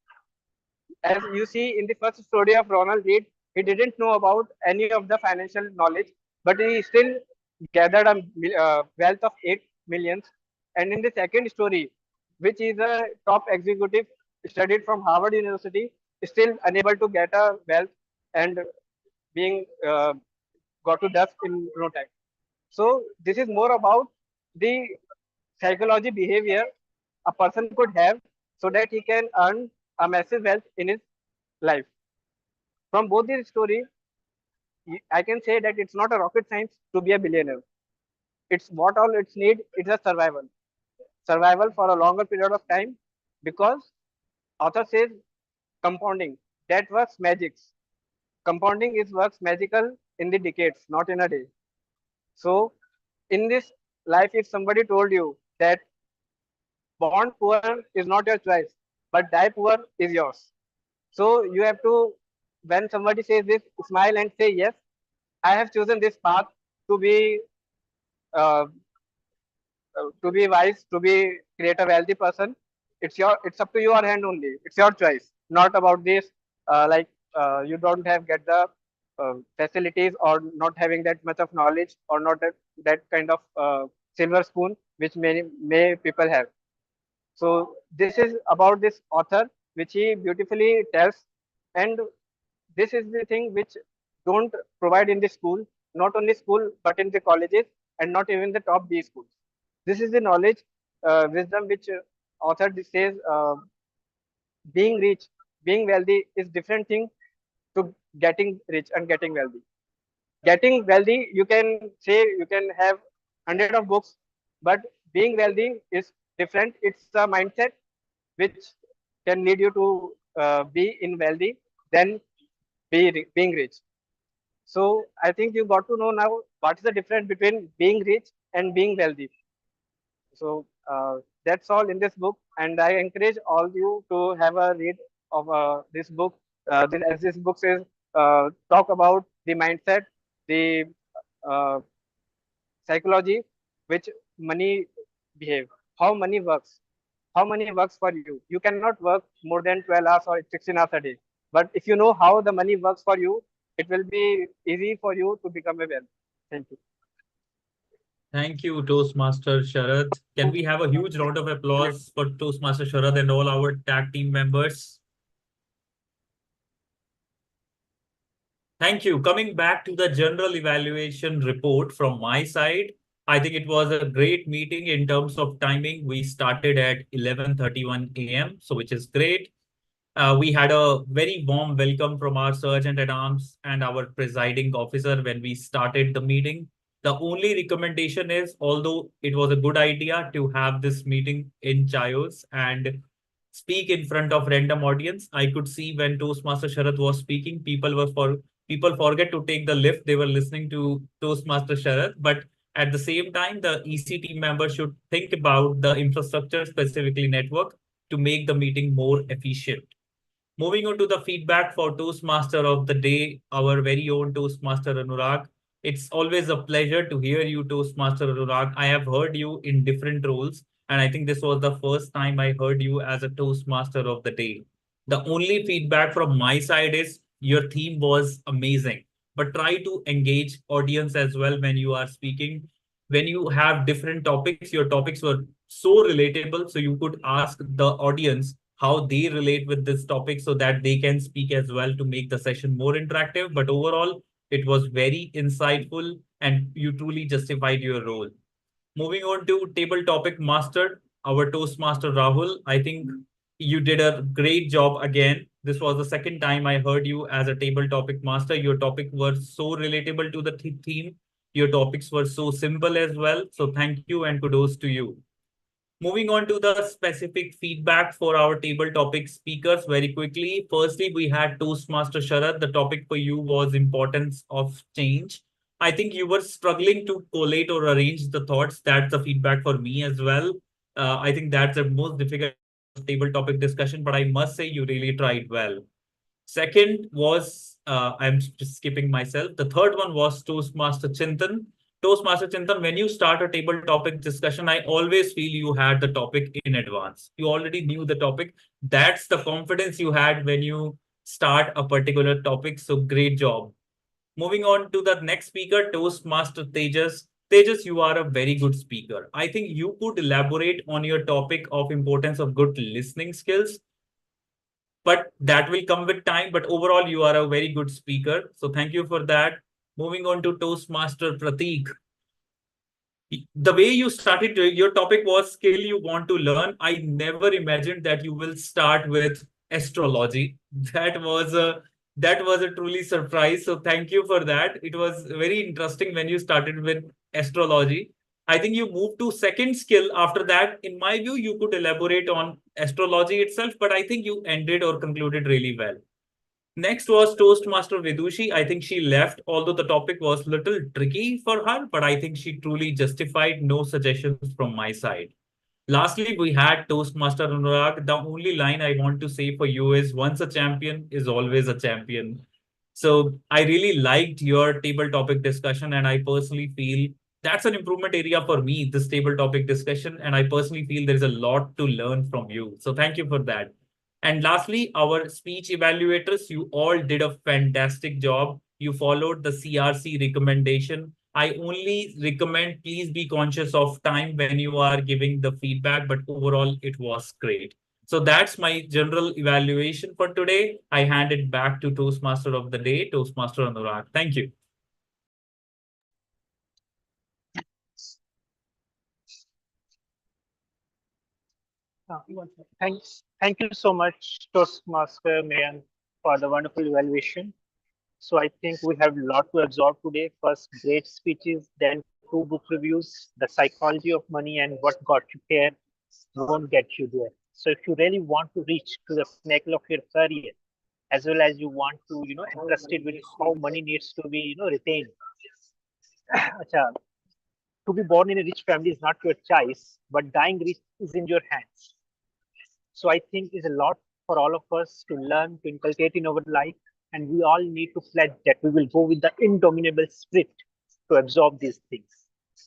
As you see in the first story of Ronald Reid, he didn't know about any of the financial knowledge, but he still gathered a wealth of 8 millions. And in the second story, which is a top executive studied from Harvard University, still unable to get a wealth and being got to death in no time. So this is more about the psychology behavior a person could have so that he can earn a massive wealth in his life. From both these stories, I can say that it's not a rocket science to be a billionaire. It's what all it's need is a survival. Survival for a longer period of time because author says compounding that works magics. Compounding is works magical in the decades, not in a day. So in this life, if somebody told you that born poor is not your choice, but die poor is yours. So you have to, when somebody says this, smile and say, yes, I have chosen this path to uh, to be wise, to be create a wealthy person. It's up to your hand only. It's your choice, not about this. You don't have get the facilities or not having that much of knowledge or not that kind of silver spoon which many may people have. So this is about this author, which he beautifully tells, and this is the thing which don't provide in the school, not only school but in the colleges and not even the top B schools. This is the knowledge, wisdom which author says being rich, being wealthy is different thing to getting rich and getting wealthy. Getting wealthy, you can say you can have 100 of books, but being wealthy is different. It's a mindset which can lead you to be in wealthy than being rich. So I think you got to know now what is the difference between being rich and being wealthy. So that's all in this book, and I encourage all you to have a read of this book. As this book says, talk about the mindset, the uh, psychology, which money behave, how money works for you. You cannot work more than 12 hours or 16 hours a day. But if you know how the money works for you, it will be easy for you to become a wealth. Thank you. Thank you, Toastmaster Sharad. Can we have a huge round of applause for Toastmaster Sharad and all our tag team members? Thank you. Coming back to the general evaluation report from my side, I think it was a great meeting in terms of timing. We started at 11:31 a.m., so which is great. We had a very warm welcome from our Sergeant at Arms and our presiding officer when we started the meeting. The only recommendation is, although it was a good idea to have this meeting in Chayos and speak in front of random audience, I could see when Toastmaster Sharad was speaking, people forget to take the lift. They were listening to Toastmaster Sharad, but at the same time, the EC team members should think about the infrastructure, specifically network, to make the meeting more efficient. Moving on to the feedback for Toastmaster of the day, our very own Toastmaster Anurag. It's always a pleasure to hear you, Toastmaster Anurag. I have heard you in different roles, and I think this was the first time I heard you as a Toastmaster of the day. The only feedback from my side is your theme was amazing, but try to engage audience as well when you are speaking. When you have different topics, your topics were so relatable, so you could ask the audience how they relate with this topic so that they can speak as well to make the session more interactive. But overall, it was very insightful and you truly justified your role. Moving on to table topic master, our Toastmaster Rahul. I think you did a great job again. This was the second time I heard you as a table topic master. Your topic was so relatable to the theme. Your topics were so simple as well. So thank you and kudos to you. Moving on to the specific feedback for our table topic speakers very quickly. Firstly, we had Toastmaster Sharad. The topic for you was importance of change. I think you were struggling to collate or arrange the thoughts. That's the feedback for me as well. I think that's the most difficult table topic discussion, but I must say you really tried well. Second was, I'm just skipping myself. The third one was Toastmaster Chintan. Toastmaster Chintan, when you start a table topic discussion, I always feel you had the topic in advance. You already knew the topic. That's the confidence you had when you start a particular topic. So great job. Moving on to the next speaker, Toastmaster Tejas. Tejas, you are a very good speaker. I think you could elaborate on your topic of importance of good listening skills, but that will come with time. But overall, you are a very good speaker. So thank you for that. Moving on to Toastmaster Prateek. The way you started, your topic was skill you want to learn. I never imagined that you will start with astrology. That was a truly surprise. So thank you for that. It was very interesting when you started with astrology. I think you moved to second skill after that. In my view, you could elaborate on astrology itself, but I think you ended or concluded really well. Next was Toastmaster Vidushi. I think she left, although the topic was little tricky for her, but I think she truly justified. No suggestions from my side. Lastly, we had Toastmaster Anurag. The only line I want to say for you is once a champion is always a champion. So I really liked your table topic discussion, and I personally feel that's an improvement area for me, this table topic discussion. And I personally feel there's a lot to learn from you. So thank you for that. And lastly, our speech evaluators, you all did a fantastic job. You followed the CRC recommendation. I only recommend please be conscious of time when you are giving the feedback, but overall it was great. So that's my general evaluation for today. I hand it back to Toastmaster of the day, Toastmaster Anurag. Thank you. Thank you so much, Toastmaster Mayan, for the wonderful evaluation. So I think we have a lot to absorb today. First, great speeches, then two book reviews, the psychology of money and what got you here won't get you there. So if you really want to reach to the pinnacle of your career, as well as you want to, interested with how money needs to be, retained. Acha, to be born in a rich family is not your choice, but dying rich is in your hands. So I think is a lot for all of us to learn, to inculcate in our life, and we all need to pledge that we will go with the indomitable spirit to absorb these things.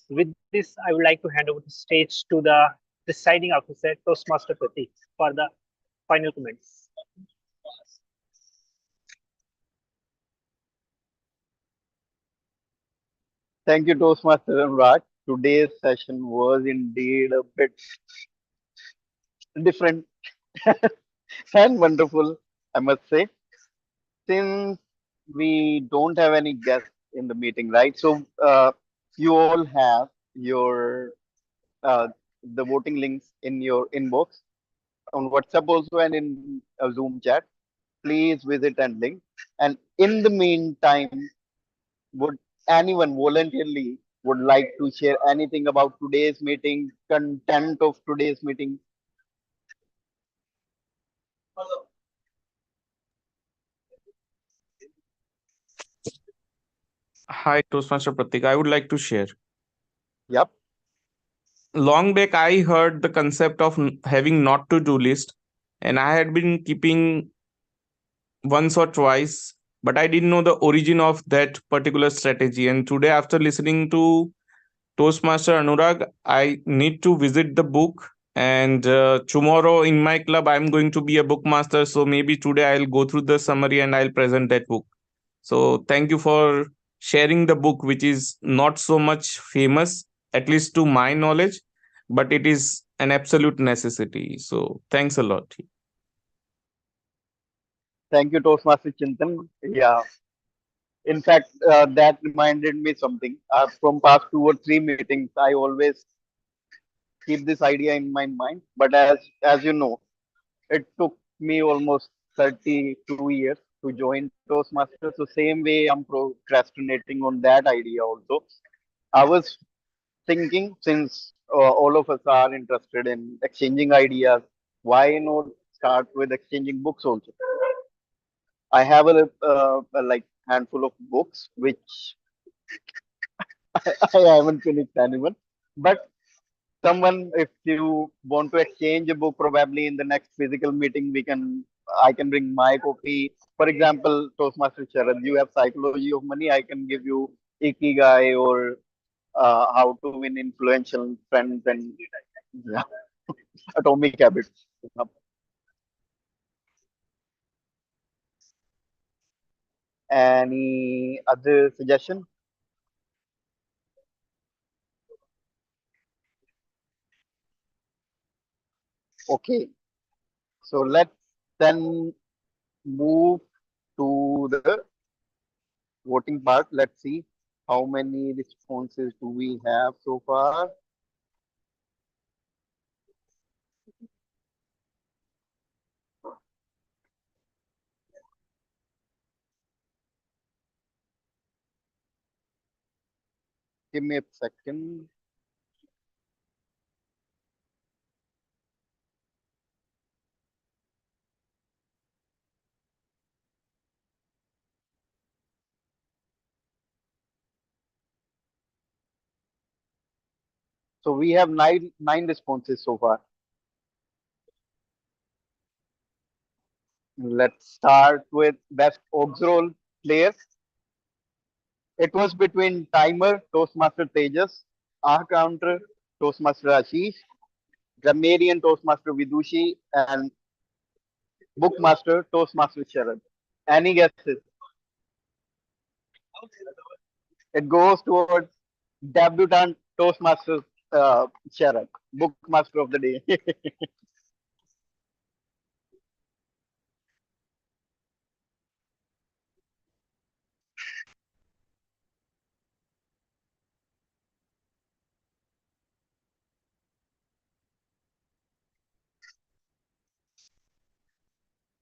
With this, I would like to hand over the stage to the presiding officer, Toastmaster Pratik, for the final comments. Thank you, Toastmaster Anurag. Today's session was indeed a bit different and wonderful, I must say. Since we don't have any guests in the meeting, right? So you all have your the voting links in your inbox on WhatsApp also and in a Zoom chat. Please visit and link. And in the meantime, would anyone voluntarily would like to share anything about today's meeting, content of today's meeting? Hi, Toastmaster Pratik. I would like to share. Yep. Long back, I heard the concept of having not to do list, and I had been keeping once or twice, but I didn't know the origin of that particular strategy. And today, after listening to Toastmaster Anurag, I need to visit the book. And tomorrow in my club, I'm going to be a bookmaster. So maybe today I'll go through the summary and I'll present that book. So thank you for sharing the book, which is not so much famous, at least to my knowledge, but it is an absolute necessity. So thanks a lot. Thank you, Toastmaster Chintan. Yeah. In fact, that reminded me something. From past 2 or 3 meetings, I always keep this idea in my mind. But as you know, it took me almost 32 years to join Toastmasters. So same way, I'm procrastinating on that idea also. I was thinking since all of us are interested in exchanging ideas, why not start with exchanging books also? I have a like handful of books which I haven't finished anyone, but someone, if you want to exchange a book, probably in the next physical meeting, I can bring my copy. For example, Toastmaster Sharad, you have Psychology of Money. I can give you Ikigai or how to win influential friends and yeah, atomic habits. Any other suggestion? Okay, so let's then move to the voting part. Let's see how many responses do we have so far. Give me a second. So we have nine responses so far. Let's start with best Ogs role player. It was between Timer, Toastmaster Tejas, R Counter, Toastmaster Ashish, Grammarian, Toastmaster Vidushi, and Bookmaster, Toastmaster Sharad. Any guesses? It goes towards debutant Toastmaster Sharad, Bookmaster of the day.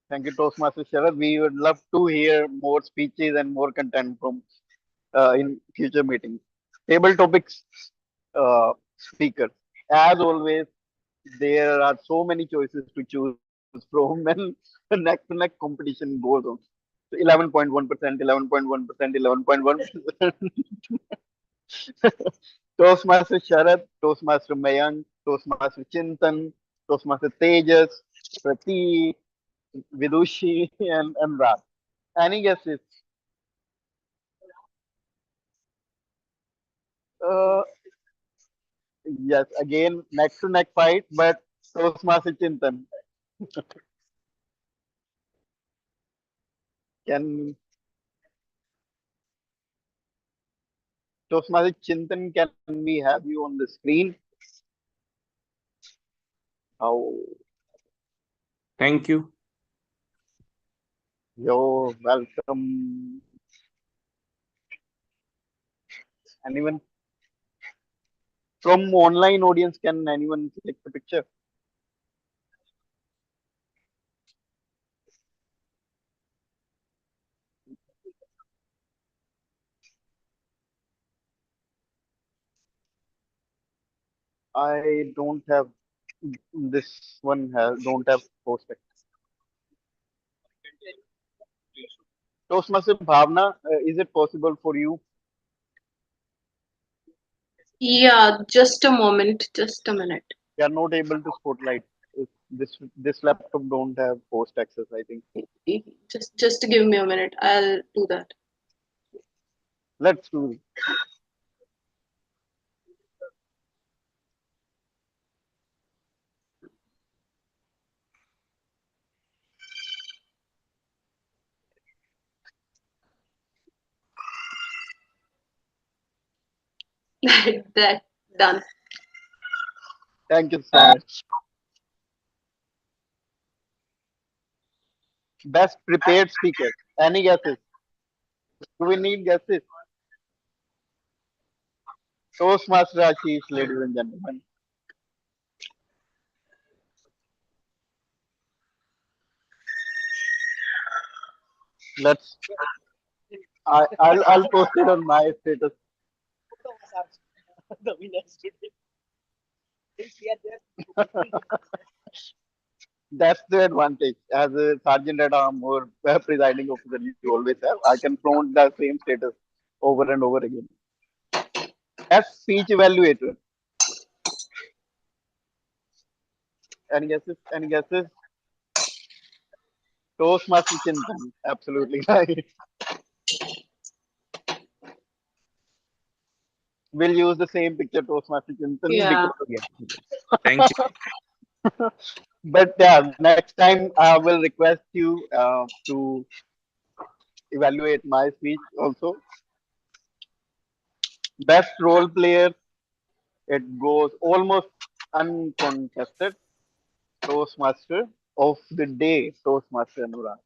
Thank you, Toastmaster Sharad. We would love to hear more speeches and more content from in future meetings. Table topics speaker. As always, there are so many choices to choose from when the neck to neck competition goes on. So 11.1%, 11.1%, 11.1%. Toastmaster Sharad, Toastmaster Mayank, Toastmaster Chintan, Toastmaster Tejas, Prateek, Vidushi, and Raj. Any guesses? Uh, yes, again, neck to neck fight, but Toastmaster Chintan. Can Toastmaster Chintan, can we have you on the screen? How Thank you. you're welcome. Anyone from online audience, can anyone click the picture? I don't have this one has don't have prospect. Toastmaster Bhavna, is it possible for you? Yeah, just a moment, just a minute. We are not able to spotlight. This laptop don't have post access, I think. Just give me a minute. I'll do that. Let's do That done. Thank you so much. Best prepared speaker. Any guesses? Do we need guesses? Toastmaster Ashish, ladies and gentlemen. Let's. I'll post it on my status. The winners today. That's the advantage. As a sergeant at arm or a presiding officer, you always have. I can flaunt the same status over and over again. Best speech evaluator. Any guesses? Any guesses? Toastmaster Chintan. Absolutely right. We'll use the same picture, Toastmaster Chintan, Yeah. because yeah. Thank you. But yeah, next time I will request you to evaluate my speech also. Best role player, it goes almost uncontested. Toastmaster of the day, Toastmaster Anurag.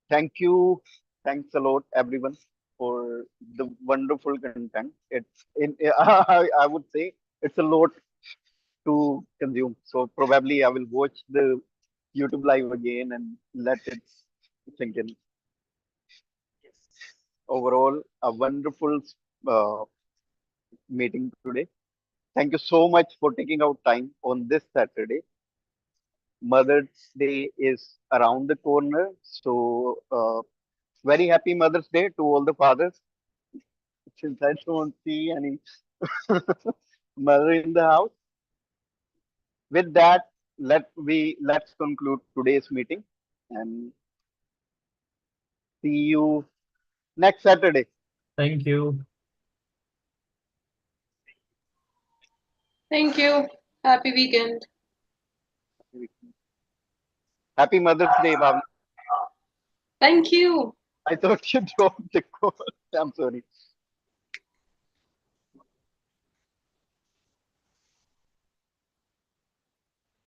Thank you. Thanks a lot, everyone, for the wonderful content. It's in I would say it's a lot to consume. So probably I will watch the YouTube live again and let it sink in. Overall, a wonderful uh, meeting today. Thank you so much for taking out time on this Saturday. Mother's Day is around the corner, so very happy Mother's Day to all the fathers. Since I don't see any mother in the house. With that, let's conclude today's meeting and see you next Saturday. Thank you. Thank you. Happy weekend. Happy Mother's Day, Bhavna. Thank you. I thought you dropped the call. I'm sorry.